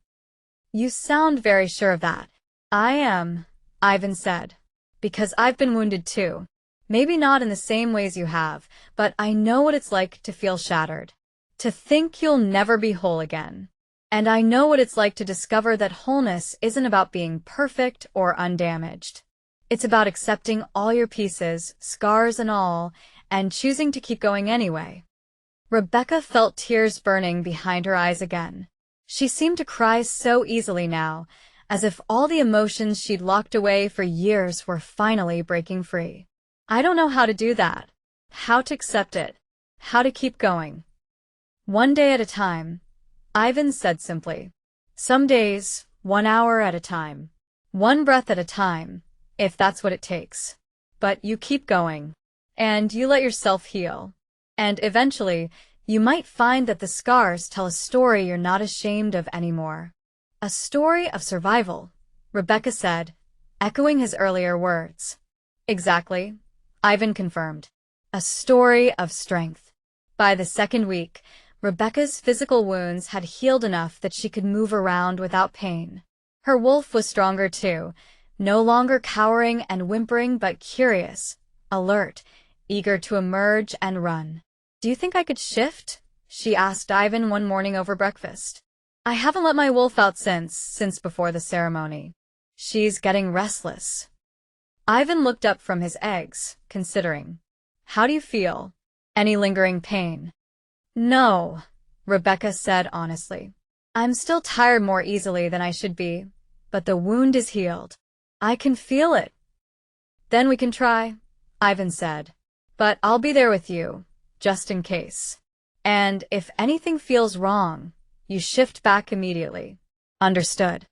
You sound very sure of that. I am, Ivan said, because I've been wounded too. Maybe not in the same ways you have, but I know what it's like to feel shattered. To think you'll never be whole again. And I know what it's like to discover that wholeness isn't about being perfect or undamaged. It's about accepting all your pieces, scars and all, and choosing to keep going anyway. Rebekah felt tears burning behind her eyes again. She seemed to cry so easily now, as if all the emotions she'd locked away for years were finally breaking free. I don't know how to do that. How to accept it. How to keep going. One day at a time, Ivan said simply. Some days, 1 hour at a time. 1 breath at a time, if that's what it takes. But you keep going. And you let yourself heal. And eventually, you might find that the scars tell a story you're not ashamed of anymore. A story of survival, Rebekah said, echoing his earlier words. Exactly, Ivan confirmed. A story of strength. By the second week, Rebekah's physical wounds had healed enough that she could move around without pain. Her wolf was stronger too, no longer cowering and whimpering but curious, alert, eager to emerge and run. Do you think I could shift? She asked Ivan one morning over breakfast. I haven't let my wolf out since before the ceremony. She's getting restless. Ivan looked up from his eggs, considering. How do you feel? Any lingering pain? No, Rebekah said honestly. I'm still tired more easily than I should be, but the wound is healed. I can feel it. Then we can try, Ivan said. But I'll be there with you, just in case. And if anything feels wrong, you shift back immediately. Understood.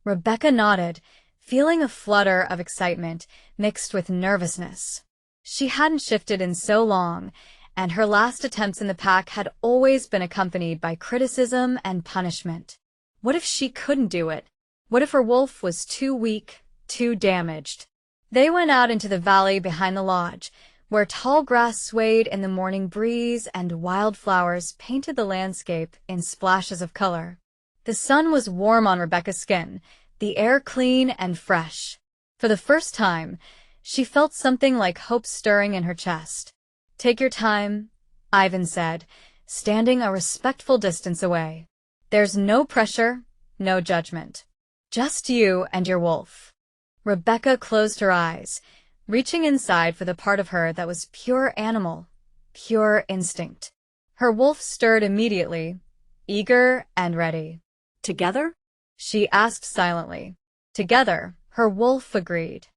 Rebekah nodded, feeling a flutter of excitement mixed with nervousness. She hadn't shifted in so long, and her last attempts in the pack had always been accompanied by criticism and punishment. What if she couldn't do it? What if her wolf was too weak, too damaged? They went out into the valley behind the lodge, where tall grass swayed in the morning breeze and wildflowers painted the landscape in splashes of color. The sun was warm on Rebekah's skin, the air clean and fresh. For the first time, she felt something like hope stirring in her chest. Take your time, Ivan said, standing a respectful distance away. There's no pressure, no judgment. Just you and your wolf. Rebekah closed her eyes, reaching inside for the part of her that was pure animal, pure instinct. Her wolf stirred immediately, eager and ready. Together? She asked silently. Together, her wolf agreed.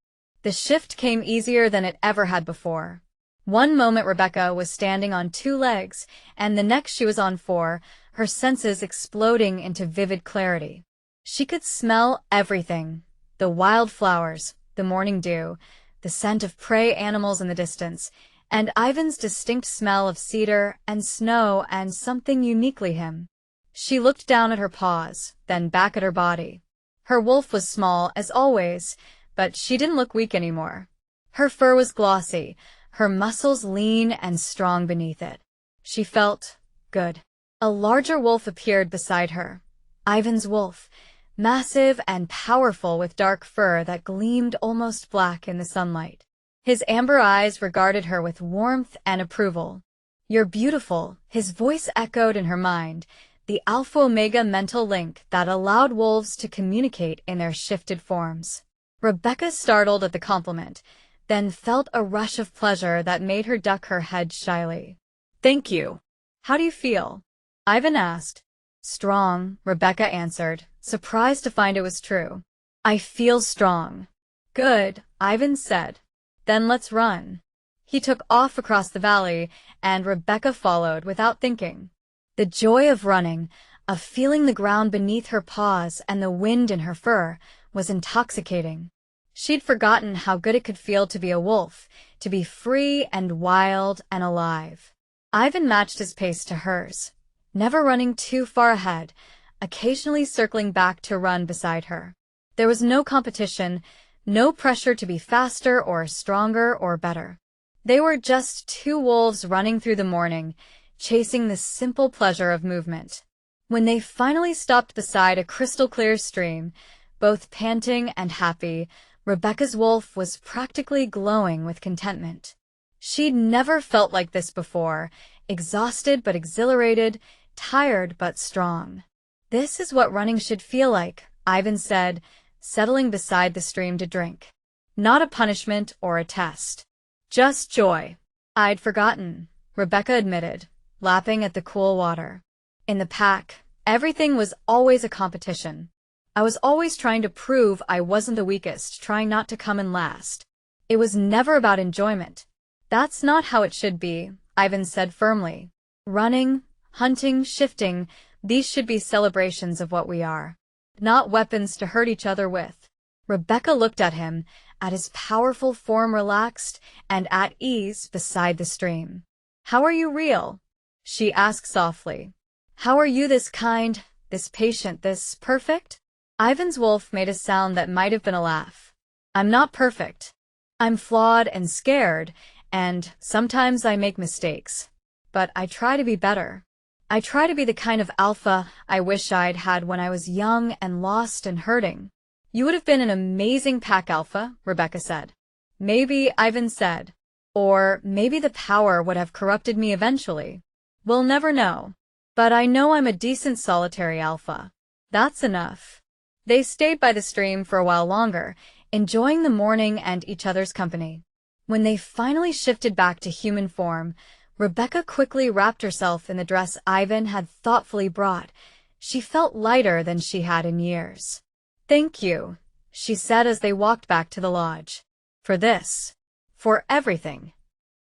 The shift came easier than it ever had before. One moment Rebekah was standing on 2 legs, and the next she was on 4, her senses exploding into vivid clarity. She could smell everything, the wildflowers, the morning dew, the scent of prey animals in the distance, and Ivan's distinct smell of cedar and snow and something uniquely him. She looked down at her paws, then back at her body. Her wolf was small, as always, but she didn't look weak anymore. Her fur was glossy, her muscles lean and strong beneath it. She felt good. A larger wolf appeared beside her. Ivan's wolf, massive and powerful with dark fur that gleamed almost black in the sunlight. His amber eyes regarded her with warmth and approval. You're beautiful, his voice echoed in her mind, the alpha-omega mental link that allowed wolves to communicate in their shifted forms. Rebekah startled at the compliment, then felt a rush of pleasure that made her duck her head shyly. Thank you. How do you feel? Ivan asked. Strong, Rebekah answered, surprised to find it was true. I feel strong. Good, Ivan said. Then let's run. He took off across the valley, and Rebekah followed without thinking. The joy of running, of feeling the ground beneath her paws and the wind in her fur, was intoxicating. She'd forgotten how good it could feel to be a wolf, to be free and wild and alive. Ivan matched his pace to hers, never running too far ahead, occasionally circling back to run beside her. There was no competition, no pressure to be faster or stronger or better. They were just two wolves running through the morning, chasing the simple pleasure of movement. When they finally stopped beside a crystal-clear stream, both panting and happy, Rebekah's wolf was practically glowing with contentment. She'd never felt like this before, exhausted but exhilarated, tired but strong. "This is what running should feel like," Ivan said, settling beside the stream to drink. "Not a punishment or a test. Just joy." "I'd forgotten," Rebekah admitted, lapping at the cool water. "In the pack, everything was always a competition. I was always trying to prove I wasn't the weakest, trying not to come in last. It was never about enjoyment." "That's not how it should be," Ivan said firmly. "Running, hunting, shifting, these should be celebrations of what we are, not weapons to hurt each other with." Rebekah looked at him, at his powerful form relaxed and at ease beside the stream. "How are you real?" she asked softly. "How are you this kind, this patient, this perfect?" Ivan's wolf made a sound that might have been a laugh. "I'm not perfect. I'm flawed and scared, and sometimes I make mistakes. But I try to be better. I try to be the kind of alpha I wish I'd had when I was young and lost and hurting." "You would have been an amazing pack alpha," Rebekah said. "Maybe," Ivan said. "Or maybe the power would have corrupted me eventually. We'll never know. But I know I'm a decent solitary alpha. That's enough." They stayed by the stream for a while longer, enjoying the morning and each other's company. When they finally shifted back to human form, Rebekah quickly wrapped herself in the dress Ivan had thoughtfully brought. She felt lighter than she had in years. "Thank you," she said as they walked back to the lodge. "For this. For everything."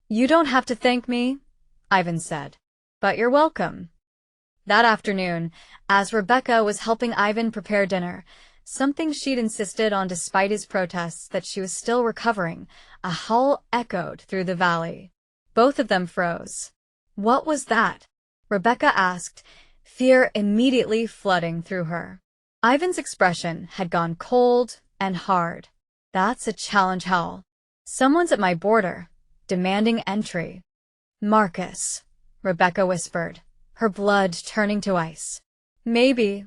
"You don't have to thank me," Ivan said. "But you're welcome." That afternoon, as Rebekah was helping Ivan prepare dinner, something she'd insisted on despite his protests that she was still recovering, a howl echoed through the valley. Both of them froze. "What was that?" Rebekah asked, fear immediately flooding through her. Ivan's expression had gone cold and hard. "That's a challenge howl. Someone's at my border, demanding entry." "Marcus," Rebekah whispered, her blood turning to ice. "Maybe,"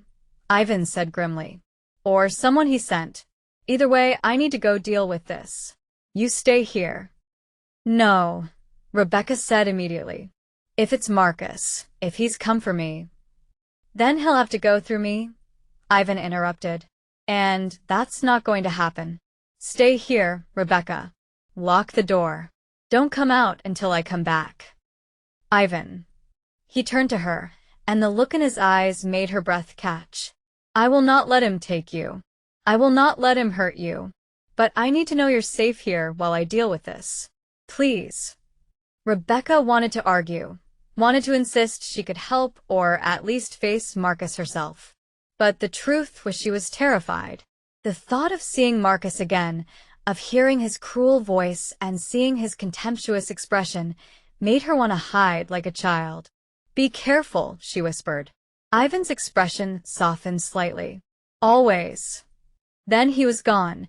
Ivan said grimly. "Or someone he sent. Either way, I need to go deal with this. You stay here." "No," Rebekah said immediately. "If it's Marcus, if he's come for me, then he'll have to go through me," Ivan interrupted. "And that's not going to happen. Stay here, Rebekah. Lock the door. Don't come out until I come back." "Ivan." He turned to her, and the look in his eyes made her breath catch. "I will not let him take you. I will not let him hurt you. But I need to know you're safe here while I deal with this. Please." Rebekah wanted to argue, wanted to insist she could help or at least face Marcus herself. But the truth was she was terrified. The thought of seeing Marcus again, of hearing his cruel voice and seeing his contemptuous expression, made her want to hide like a child. "Be careful," she whispered. Ivan's expression softened slightly. "Always." Then he was gone,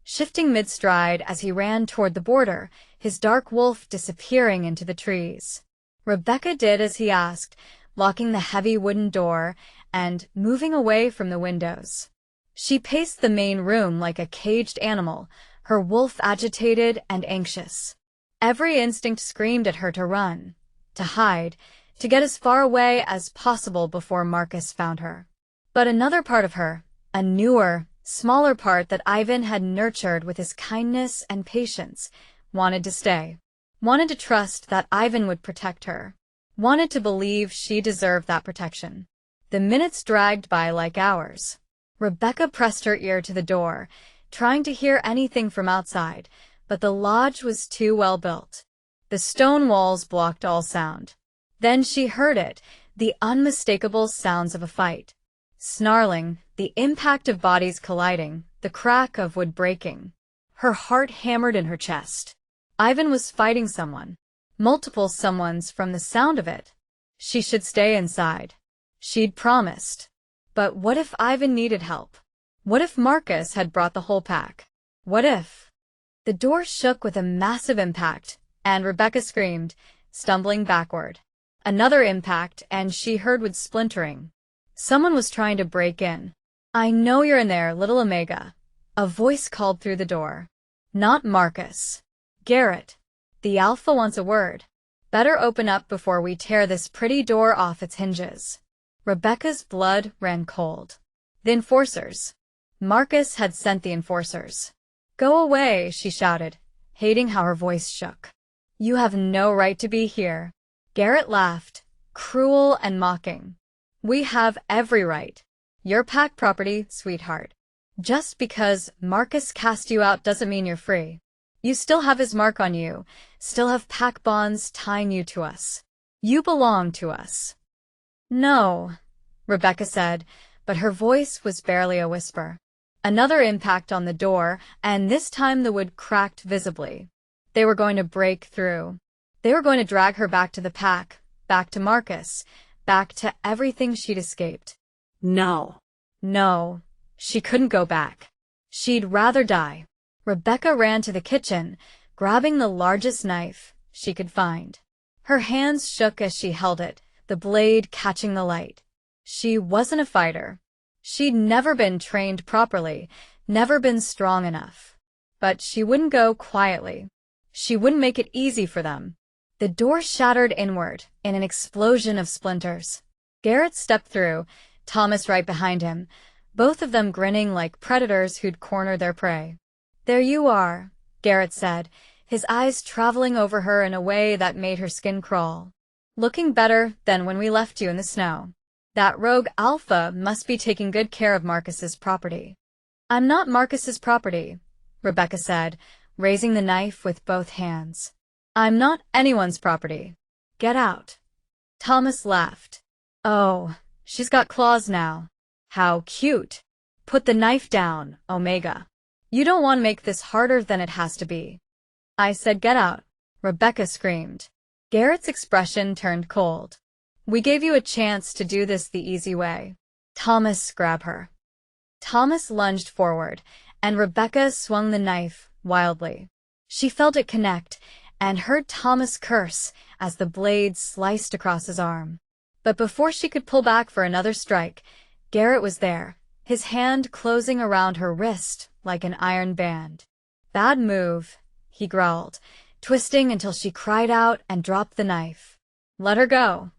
shifting mid-stride as he ran toward the border, his dark wolf disappearing into the trees. Rebekah did as he asked, locking the heavy wooden door and moving away from the windows. She paced the main room like a caged animal, her wolf agitated and anxious. Every instinct screamed at her to run, to hide, to get as far away as possible before Marcus found her. But another part of her, a newer, smaller part that Ivan had nurtured with his kindness and patience, wanted to stay, wanted to trust that Ivan would protect her, wanted to believe she deserved that protection. The minutes dragged by like hours. Rebekah pressed her ear to the door, trying to hear anything from outside, but the lodge was too well built. The stone walls blocked all sound. Then she heard it, the unmistakable sounds of a fight. Snarling, the impact of bodies colliding, the crack of wood breaking. Her heart hammered in her chest. Ivan was fighting someone. Multiple someones from the sound of it. She should stay inside. She'd promised. But what if Ivan needed help? What if Marcus had brought the whole pack? What if? The door shook with a massive impact, and Rebekah screamed, stumbling backward. Another impact, and she heard wood splintering. Someone was trying to break in. "I know you're in there, little Omega." A voice called through the door. Not Marcus. "Garrett. The Alpha wants a word. Better open up before we tear this pretty door off its hinges." Rebekah's blood ran cold. The enforcers. Marcus had sent the enforcers. "Go away," she shouted, hating how her voice shook. "You have no right to be here." Garrett laughed, cruel and mocking. "We have every right. You're pack property, sweetheart. Just because Marcus cast you out doesn't mean you're free. You still have his mark on you, still have pack bonds tying you to us. You belong to us." "No," Rebekah said, but her voice was barely a whisper. Another impact on the door, and this time the wood cracked visibly. They were going to break through. They were going to drag her back to the pack, back to Marcus, back to everything she'd escaped. No. No, she couldn't go back. She'd rather die. Rebekah ran to the kitchen, grabbing the largest knife she could find. Her hands shook as she held it, the blade catching the light. She wasn't a fighter. She'd never been trained properly, never been strong enough. But she wouldn't go quietly. She wouldn't make it easy for them. The door shattered inward in an explosion of splinters. Garrett stepped through, Thomas right behind him, both of them grinning like predators who'd corner their prey. "There you are," Garrett said, his eyes traveling over her in a way that made her skin crawl. "Looking better than when we left you in the snow. That rogue Alpha must be taking good care of Marcus's property." "I'm not Marcus's property," Rebekah said, raising the knife with both hands. "I'm not anyone's property. Get out." Thomas laughed. "Oh, she's got claws now. How cute. Put the knife down, Omega. You don't want to make this harder than it has to be." "I said get out," Rebekah screamed. Garrett's expression turned cold. "We gave you a chance to do this the easy way." "Thomas, grab her." Thomas lunged forward, and Rebekah swung the knife wildly. She felt it connect, and heard Thomas curse as the blade sliced across his arm. But before she could pull back for another strike, Garrett was there, his hand closing around her wrist like an iron band. "Bad move," he growled, twisting until she cried out and dropped the knife. "Let her go."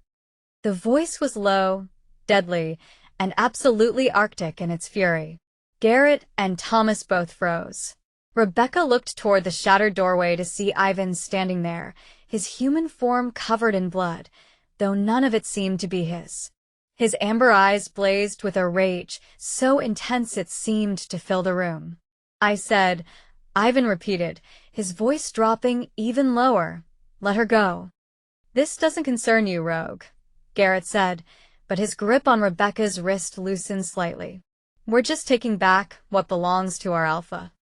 The voice was low, deadly, and absolutely arctic in its fury. Garrett and Thomas both froze. Rebekah looked toward the shattered doorway to see Ivan standing there, his human form covered in blood, though none of it seemed to be his. His amber eyes blazed with a rage so intense it seemed to fill the room. "I said," Ivan repeated, his voice dropping even lower, "let her go." "This doesn't concern you, rogue," Garrett said, but his grip on Rebekah's wrist loosened slightly. "We're just taking back what belongs to our Alpha."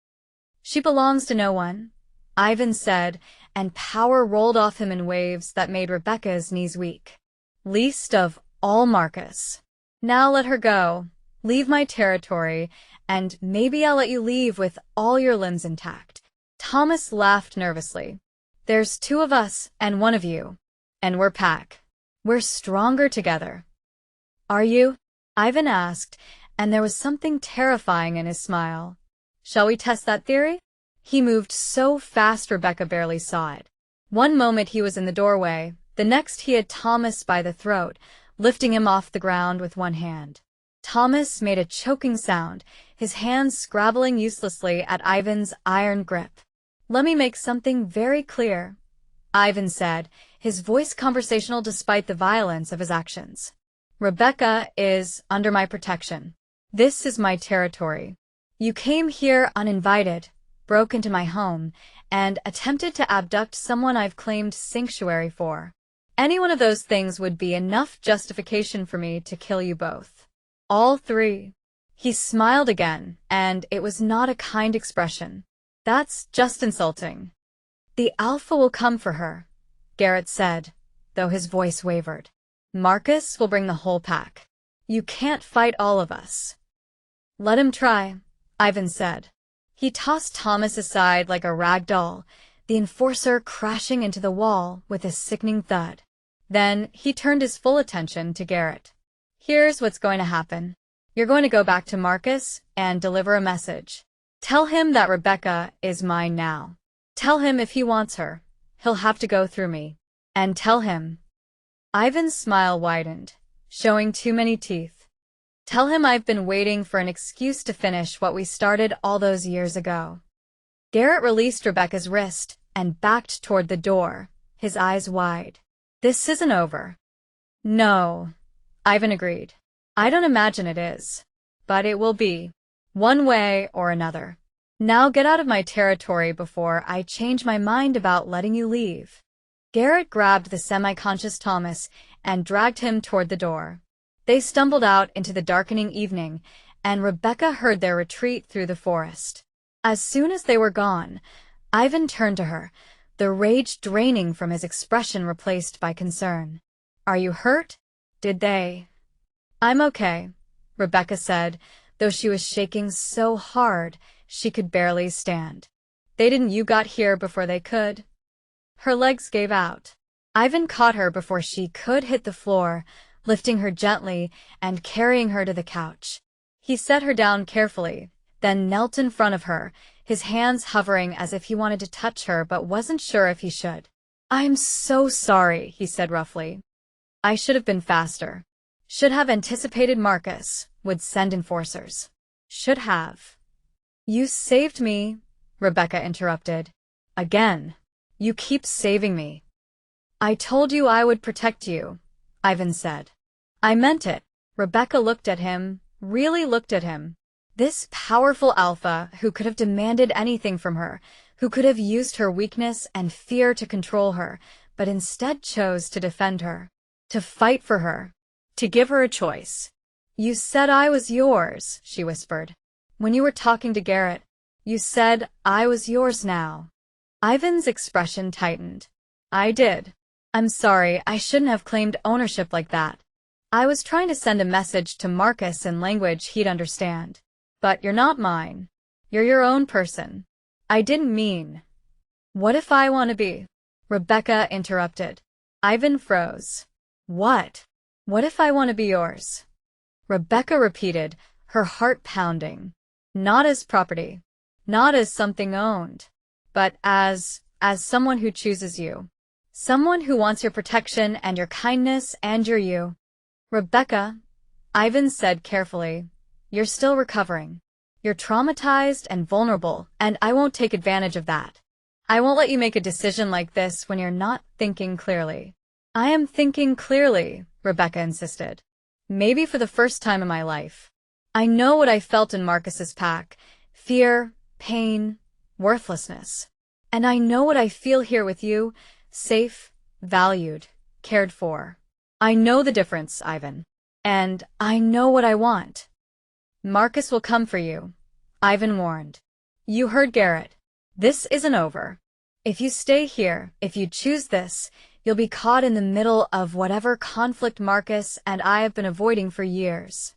"She belongs to no one," Ivan said, and power rolled off him in waves that made Rebekah's knees weak. "Least of all Marcus. Now let her go, leave my territory, and maybe I'll let you leave with all your limbs intact." Thomas laughed nervously. "There's two of us and one of you, and we're pack. We're stronger together." "Are you?" Ivan asked, and there was something terrifying in his smile. "Shall we test that theory?" He moved so fast Rebekah barely saw it. One moment he was in the doorway, the next he had Thomas by the throat, lifting him off the ground with one hand. Thomas made a choking sound, his hands scrabbling uselessly at Ivan's iron grip. "Let me make something very clear," Ivan said, his voice conversational despite the violence of his actions. "Rebekah is under my protection. This is my territory. You came here uninvited, broke into my home, and attempted to abduct someone I've claimed sanctuary for. Any one of those things would be enough justification for me to kill you both. All three. He smiled again, and it was not a kind expression. That's just insulting. The Alpha will come for her, Garrett said, though his voice wavered. Marcus will bring the whole pack. You can't fight all of us. Let him try, Ivan said. He tossed Thomas aside like a rag doll, the enforcer crashing into the wall with a sickening thud. Then he turned his full attention to Garrett. Here's what's going to happen. You're going to go back to Marcus and deliver a message. Tell him that Rebekah is mine now. Tell him if he wants her, he'll have to go through me. And tell him. Ivan's smile widened, showing too many teeth. Tell him I've been waiting for an excuse to finish what we started all those years ago. Garrett released Rebekah's wrist and backed toward the door, his eyes wide. This isn't over. No, Ivan agreed. I don't imagine it is. But it will be. One way or another. Now get out of my territory before I change my mind about letting you leave. Garrett grabbed the semi-conscious Thomas and dragged him toward the door. They stumbled out into the darkening evening, and Rebekah heard their retreat through the forest. As soon as they were gone, Ivan turned to her, the rage draining from his expression replaced by concern. Are you hurt? Did they? I'm okay, Rebekah said, though she was shaking so hard she could barely stand. They didn't. You got here before they could. Her legs gave out. Ivan caught her before she could hit the floor, lifting her gently and carrying her to the couch. He set her down carefully, then knelt in front of her, his hands hovering as if he wanted to touch her but wasn't sure if he should. I'm so sorry, he said roughly. I should have been faster. Should have anticipated Marcus would send enforcers. Should have. You saved me, Rebekah interrupted. Again. You keep saving me. I told you I would protect you, Ivan said. I meant it. Rebekah looked at him, really looked at him. This powerful alpha who could have demanded anything from her, who could have used her weakness and fear to control her, but instead chose to defend her, to fight for her, to give her a choice. You said I was yours, she whispered. When you were talking to Garrett, you said I was yours now. Ivan's expression tightened. I did. I'm sorry, I shouldn't have claimed ownership like that. I was trying to send a message to Marcus in language he'd understand. But you're not mine. You're your own person. I didn't mean. What if I want to be? Rebekah interrupted. Ivan froze. What? What if I want to be yours? Rebekah repeated, her heart pounding. Not as property. Not as something owned. But as someone who chooses you. Someone who wants your protection and your kindness and your you. Rebekah, Ivan said carefully, you're still recovering. You're traumatized and vulnerable, and I won't take advantage of that. I won't let you make a decision like this when you're not thinking clearly. I am thinking clearly, Rebekah insisted. Maybe for the first time in my life. I know what I felt in Marcus's pack. Fear, pain, worthlessness. And I know what I feel here with you, safe, valued, cared for. I know the difference, Ivan. And I know what I want. Marcus will come for you, Ivan warned. You heard Garrett. This isn't over. If you stay here, if you choose this, you'll be caught in the middle of whatever conflict Marcus and I have been avoiding for years.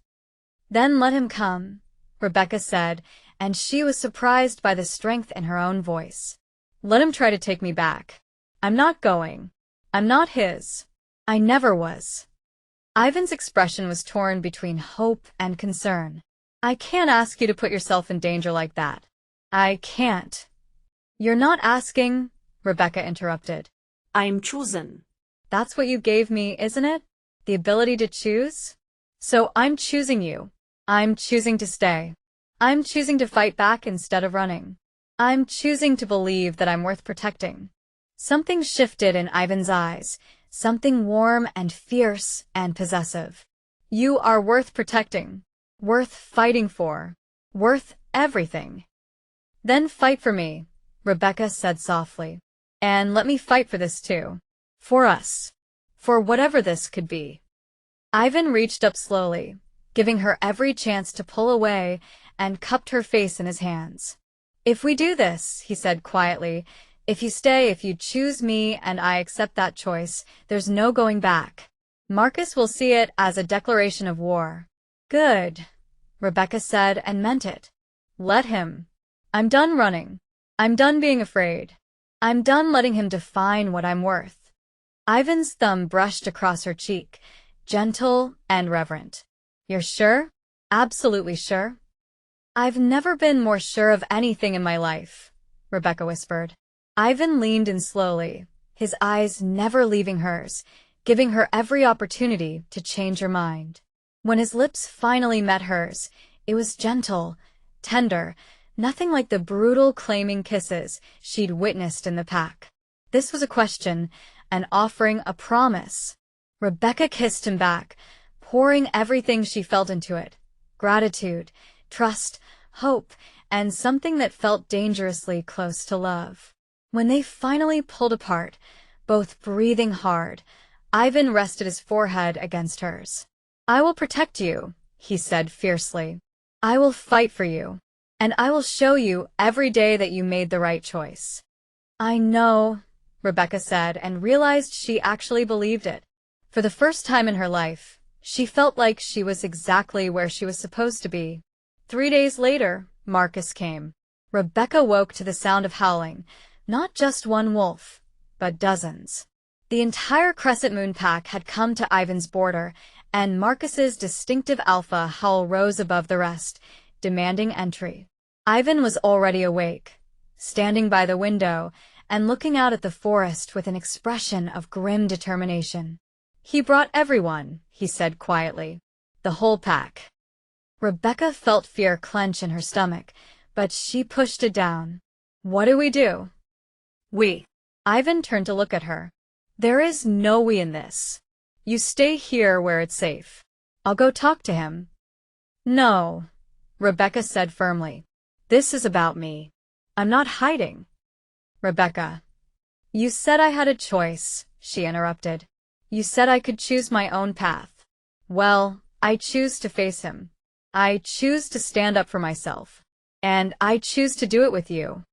Then let him come, Rebekah said, and she was surprised by the strength in her own voice. Let him try to take me back. I'm not going. I'm not his. I never was. Ivan's expression was torn between hope and concern. I can't ask you to put yourself in danger like that. I can't. You're not asking, Rebekah interrupted. I'm chosen. That's what you gave me, isn't it? The ability to choose? So I'm choosing you. I'm choosing to stay. I'm choosing to fight back instead of running. I'm choosing to believe that I'm worth protecting. Something shifted in Ivan's eyes, something warm and fierce and possessive. You are worth protecting, worth fighting for, worth everything. Then fight for me, Rebekah said softly. And let me fight for this too. For us. for whatever this could be. Ivan reached up slowly, giving her every chance to pull away, and cupped her face in his hands. "If we do this," he said quietly, "if you stay, if you choose me and I accept that choice, there's no going back. Marcus will see it as a declaration of war." "Good," Rebekah said, and meant it. "Let him. I'm done running. I'm done being afraid. I'm done letting him define what I'm worth." Ivan's thumb brushed across her cheek, gentle and reverent. "You're sure? Absolutely sure?" "I've never been more sure of anything in my life," Rebekah whispered. Ivan leaned in slowly, his eyes never leaving hers, giving her every opportunity to change her mind. When his lips finally met hers, it was gentle, tender, nothing like the brutal claiming kisses she'd witnessed in the pack. This was a question, an offering, a promise. Rebekah kissed him back, pouring everything she felt into it: gratitude, trust, hope, and something that felt dangerously close to love. When they finally pulled apart, both breathing hard, Ivan rested his forehead against hers. "I will protect you," he said fiercely. "I will fight for you, and I will show you every day that you made the right choice." "I know," Rebekah said, and realized she actually believed it. For the first time in her life, she felt like she was exactly where she was supposed to be. 3 days later, Marcus came. Rebekah woke to the sound of howling, not just one wolf, but dozens. The entire Crescent Moon pack had come to Ivan's border, and Marcus's distinctive alpha howl rose above the rest, demanding entry. Ivan was already awake, standing by the window and looking out at the forest with an expression of grim determination. "He brought everyone," he said quietly. "The whole pack." Rebekah felt fear clench in her stomach, but she pushed it down. "What do we do?" "We." Ivan turned to look at her. "There is no we in this. You stay here where it's safe. I'll go talk to him." "No," Rebekah said firmly. "This is about me. I'm not hiding." "Rebekah." "You said I had a choice," she interrupted. "You said I could choose my own path. Well, I choose to face him. I choose to stand up for myself. And I choose to do it with you."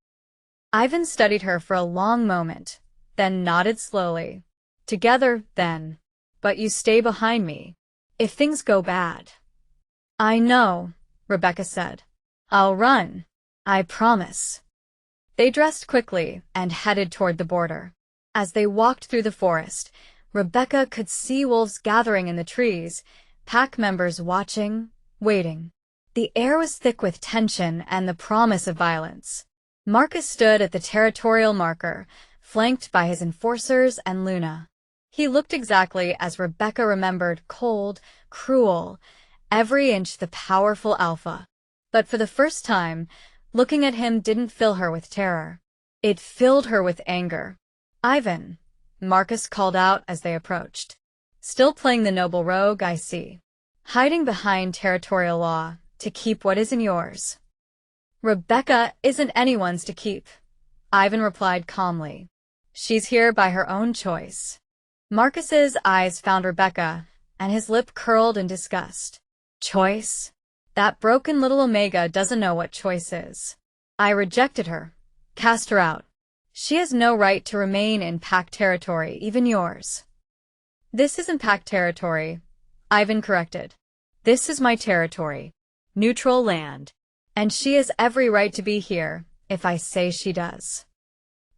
Ivan studied her for a long moment, then nodded slowly. "Together, then. But you stay behind me. If things go bad." "I know," Rebekah said. "I'll run. I promise." They dressed quickly and headed toward the border. As they walked through the forest, Rebekah could see wolves gathering in the trees, pack members watching, waiting. The air was thick with tension and the promise of violence. Marcus stood at the territorial marker, flanked by his enforcers and Luna. He looked exactly as Rebekah remembered: cold, cruel, every inch the powerful alpha. But for the first time, looking at him didn't fill her with terror. It filled her with anger. "Ivan," Marcus called out as they approached. "Still playing the noble rogue, I see. Hiding behind territorial law to keep what isn't yours." "Rebekah isn't anyone's to keep," Ivan replied calmly. "She's here by her own choice." Marcus's eyes found Rebekah, and his lip curled in disgust. "Choice? That broken little Omega doesn't know what choice is. I rejected her, cast her out. She has no right to remain in pack territory, even yours." "This isn't pack territory," Ivan corrected. "This is my territory, neutral land. And she has every right to be here, if I say she does."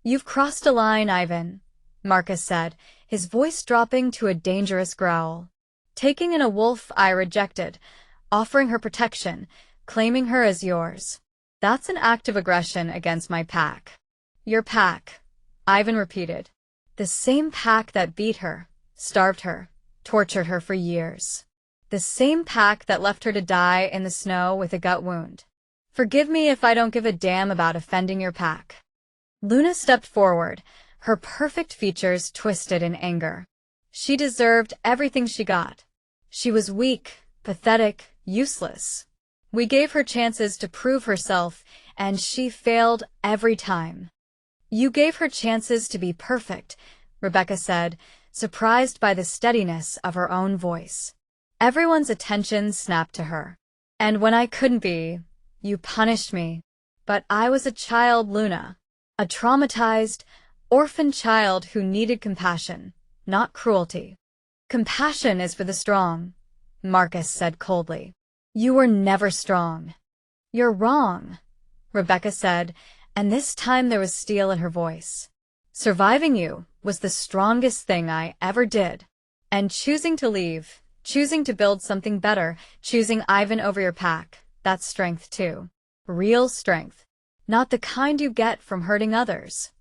"You've crossed a line, Ivan," Marcus said, his voice dropping to a dangerous growl. "Taking in a wolf I rejected, offering her protection, claiming her as yours. That's an act of aggression against my pack." "Your pack," Ivan repeated. "The same pack that beat her, starved her, tortured her for years. The same pack that left her to die in the snow with a gut wound. Forgive me if I don't give a damn about offending your pack." Luna stepped forward, her perfect features twisted in anger. She deserved everything she got. She was weak, pathetic, useless. We gave her chances to prove herself, and she failed every time. "You gave her chances to be perfect," Rebekah said, surprised by the steadiness of her own voice. Everyone's attention snapped to her. And when I couldn't be, you punished me. But I was a child, Luna. A traumatized, orphan child who needed compassion, not cruelty. Compassion is for the strong, Marcus said coldly. You were never strong. You're wrong, Rebekah said, and this time there was steel in her voice. Surviving you was the strongest thing I ever did. And choosing to leave, choosing to build something better, choosing Ivan over your pack, that's strength too. Real strength. Not the kind you get from hurting others.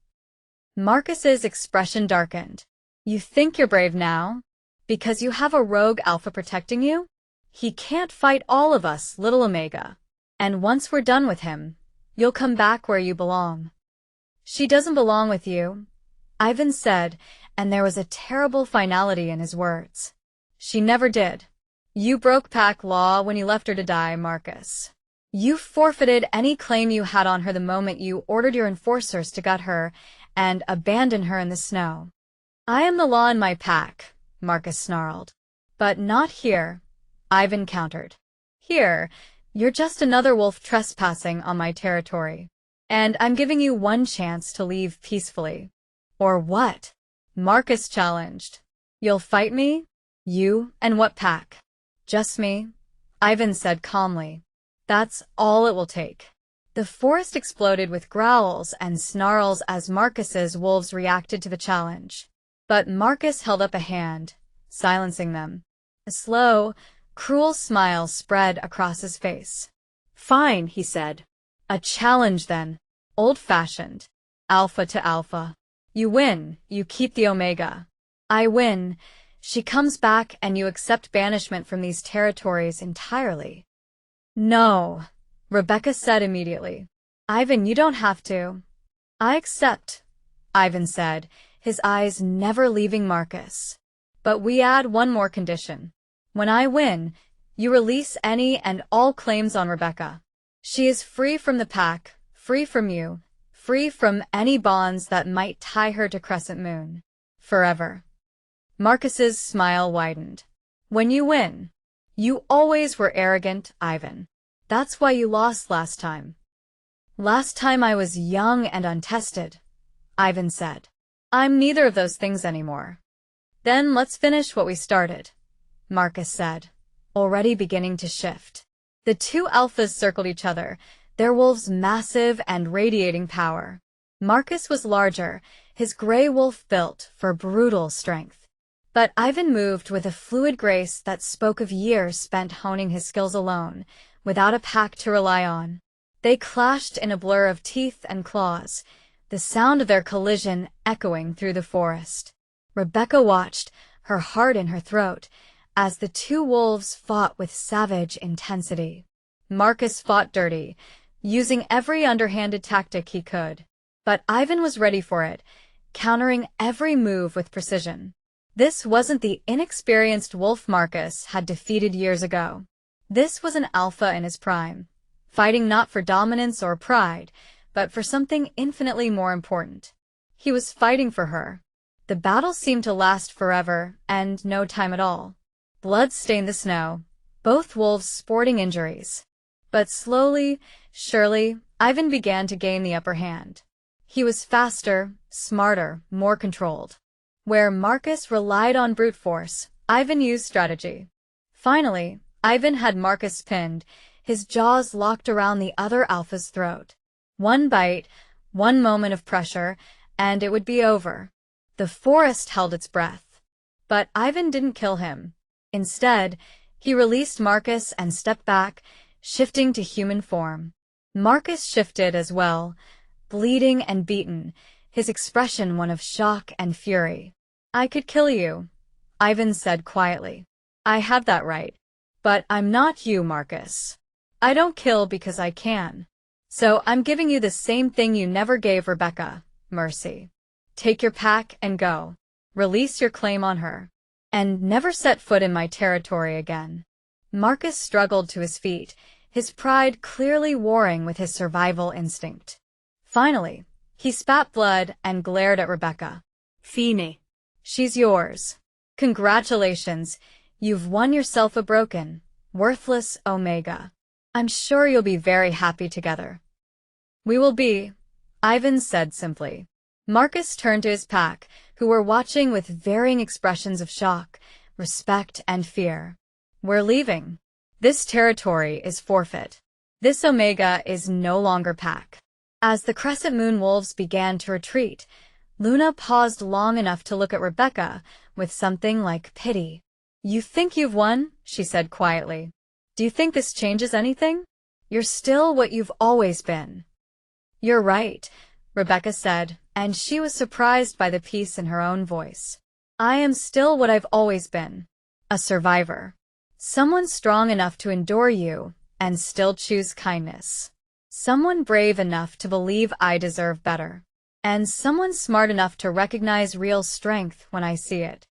Marcus's expression darkened. You think you're brave now? Because you have a rogue alpha protecting you? He can't fight all of us, little Omega. And once we're done with him, you'll come back where you belong. She doesn't belong with you, Ivan said, and there was a terrible finality in his words. She never did. You broke pack law when you left her to die, Marcus. You forfeited any claim you had on her the moment you ordered your enforcers to gut her and abandon her in the snow. I am the law in my pack, Marcus snarled. But not here, Ivan countered. Here, you're just another wolf trespassing on my territory. And I'm giving you one chance to leave peacefully. Or what? Marcus challenged. You'll fight me? You and what pack? Just me, Ivan said calmly. That's all it will take. The forest exploded with growls and snarls as Marcus's wolves reacted to the challenge. But Marcus held up a hand, silencing them. A slow, cruel smile spread across his face. Fine, he said. A challenge then. Old-fashioned. Alpha to alpha. You win, you keep the Omega. I win. She comes back and you accept banishment from these territories entirely. No, Rebekah said immediately. Ivan, you don't have to. I accept, Ivan said, his eyes never leaving Marcus. But we add one more condition. When I win, you release any and all claims on Rebekah. She is free from the pack, free from you, free from any bonds that might tie her to Crescent Moon. Forever. Marcus's smile widened. When you win, you always were arrogant, Ivan. That's why you lost last time. Last time I was young and untested, Ivan said. I'm neither of those things anymore. Then let's finish what we started, Marcus said, already beginning to shift. The two alphas circled each other, their wolves massive and radiating power. Marcus was larger, his gray wolf built for brutal strength. But Ivan moved with a fluid grace that spoke of years spent honing his skills alone, without a pack to rely on. They clashed in a blur of teeth and claws, the sound of their collision echoing through the forest. Rebekah watched, her heart in her throat, as the two wolves fought with savage intensity. Marcus fought dirty, using every underhanded tactic he could. But Ivan was ready for it, countering every move with precision. This wasn't the inexperienced wolf Marcus had defeated years ago. This was an alpha in his prime, fighting not for dominance or pride, but for something infinitely more important. He was fighting for her. The battle seemed to last forever, and no time at all. Blood stained the snow, both wolves sporting injuries. But slowly, surely, Ivan began to gain the upper hand. He was faster, smarter, more controlled. Where Marcus relied on brute force, Ivan used strategy. Finally, Ivan had Marcus pinned, his jaws locked around the other alpha's throat. One bite, one moment of pressure, and it would be over. The forest held its breath. But Ivan didn't kill him. Instead, he released Marcus and stepped back, shifting to human form. Marcus shifted as well, bleeding and beaten, his expression one of shock and fury. I could kill you, Ivan said quietly. I have that right. But I'm not you, Marcus. I don't kill because I can. So I'm giving you the same thing you never gave Rebekah, mercy. Take your pack and go. Release your claim on her. And never set foot in my territory again. Marcus struggled to his feet, his pride clearly warring with his survival instinct. Finally, he spat blood and glared at Rebekah. Fine. She's yours. Congratulations, you've won yourself a broken, worthless Omega. I'm sure you'll be very happy together. We will be, Ivan said simply. Marcus turned to his pack, who were watching with varying expressions of shock, respect, and fear. We're leaving. This territory is forfeit. This Omega is no longer pack. As the Crescent Moon wolves began to retreat, Luna paused long enough to look at Rebekah with something like pity. You think you've won? She said quietly. Do you think this changes anything? You're still what you've always been. You're right, Rebekah said, and she was surprised by the peace in her own voice. I am still what I've always been. A survivor. Someone strong enough to endure you and still choose kindness. Someone brave enough to believe I deserve better. And someone smart enough to recognize real strength when I see it.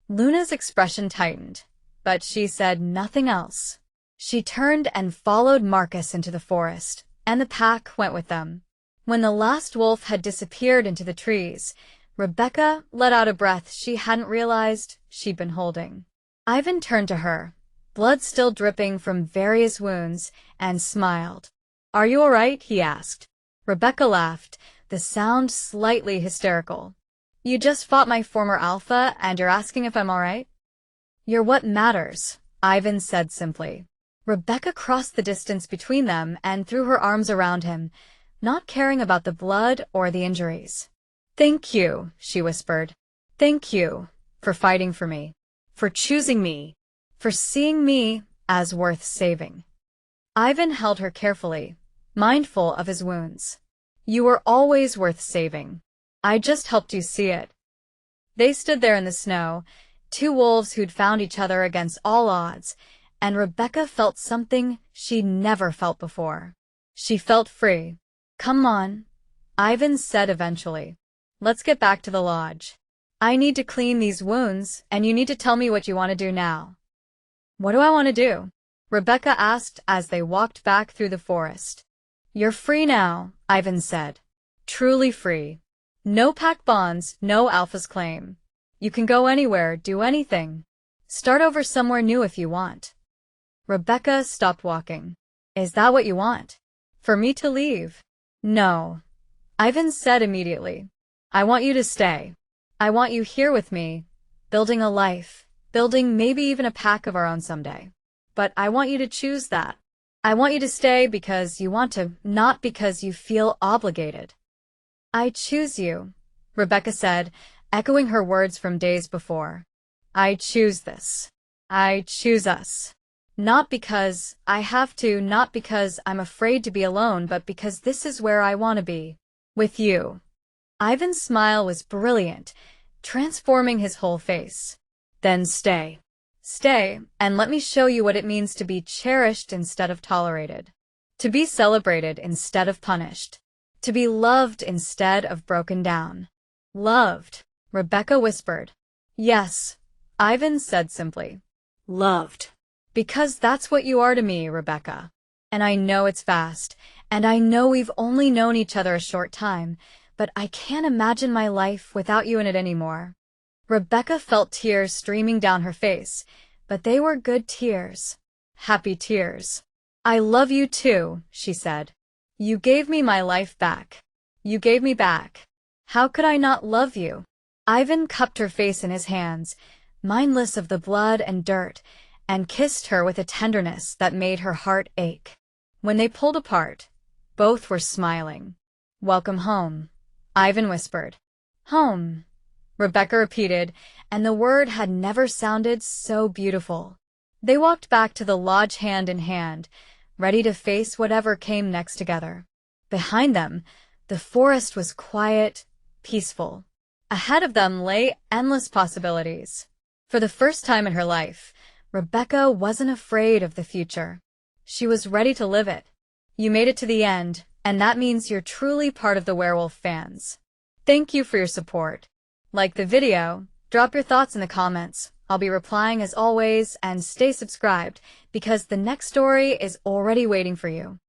Luna's expression tightened, but she said nothing else. She turned and followed Marcus into the forest, and the pack went with them. When the last wolf had disappeared into the trees, Rebekah let out a breath she hadn't realized she'd been holding. Ivan turned to her, blood still dripping from various wounds, and smiled. Are you all right? He asked. Rebekah laughed, the sound slightly hysterical. You just fought my former alpha, and you're asking if I'm all right? You're what matters, Ivan said simply. Rebekah crossed the distance between them and threw her arms around him, not caring about the blood or the injuries. Thank you, she whispered. Thank you for fighting for me, for choosing me, for seeing me as worth saving. Ivan held her carefully, mindful of his wounds. You were always worth saving. I just helped you see it. They stood there in the snow, two wolves who'd found each other against all odds, and Rebekah felt something she'd never felt before. She felt free. Come on, Ivan said eventually. Let's get back to the lodge. I need to clean these wounds, and you need to tell me what you want to do now. What do I want to do? Rebekah asked as they walked back through the forest. You're free now, Ivan said. Truly free. No pack bonds, no alphas claim. You can go anywhere, do anything. Start over somewhere new if you want. Rebekah stopped walking. Is that what you want? For me to leave? No, Ivan said immediately. I want you to stay. I want you here with me, building a life, building maybe even a pack of our own someday. But I want you to choose that. I want you to stay because you want to, not because you feel obligated. I choose you, Rebekah said, echoing her words from days before. I choose this. I choose us. Not because I have to, not because I'm afraid to be alone, but because this is where I want to be. With you. Ivan's smile was brilliant, transforming his whole face. Then stay. Stay, and let me show you what it means to be cherished instead of tolerated. To be celebrated instead of punished. To be loved instead of broken down. Loved, Rebekah whispered. Yes, Ivan said simply. Loved. Because that's what you are to me, Rebekah. And I know it's fast, and I know we've only known each other a short time, but I can't imagine my life without you in it anymore. Rebekah felt tears streaming down her face, but they were good tears. Happy tears. I love you too, she said. You gave me my life back. You gave me back. How could I not love you? Ivan cupped her face in his hands, mindless of the blood and dirt, and kissed her with a tenderness that made her heart ache. When they pulled apart, both were smiling. Welcome home, Ivan whispered. Home, Rebekah repeated, and the word had never sounded so beautiful. They walked back to the lodge hand in hand, ready to face whatever came next together. Behind them, the forest was quiet, peaceful. Ahead of them lay endless possibilities. For the first time in her life, Rebekah wasn't afraid of the future. She was ready to live it. You made it to the end, and that means you're truly part of the Werewolf fans. Thank you for your support. Like the video, drop your thoughts in the comments. I'll be replying as always, and stay subscribed because the next story is already waiting for you.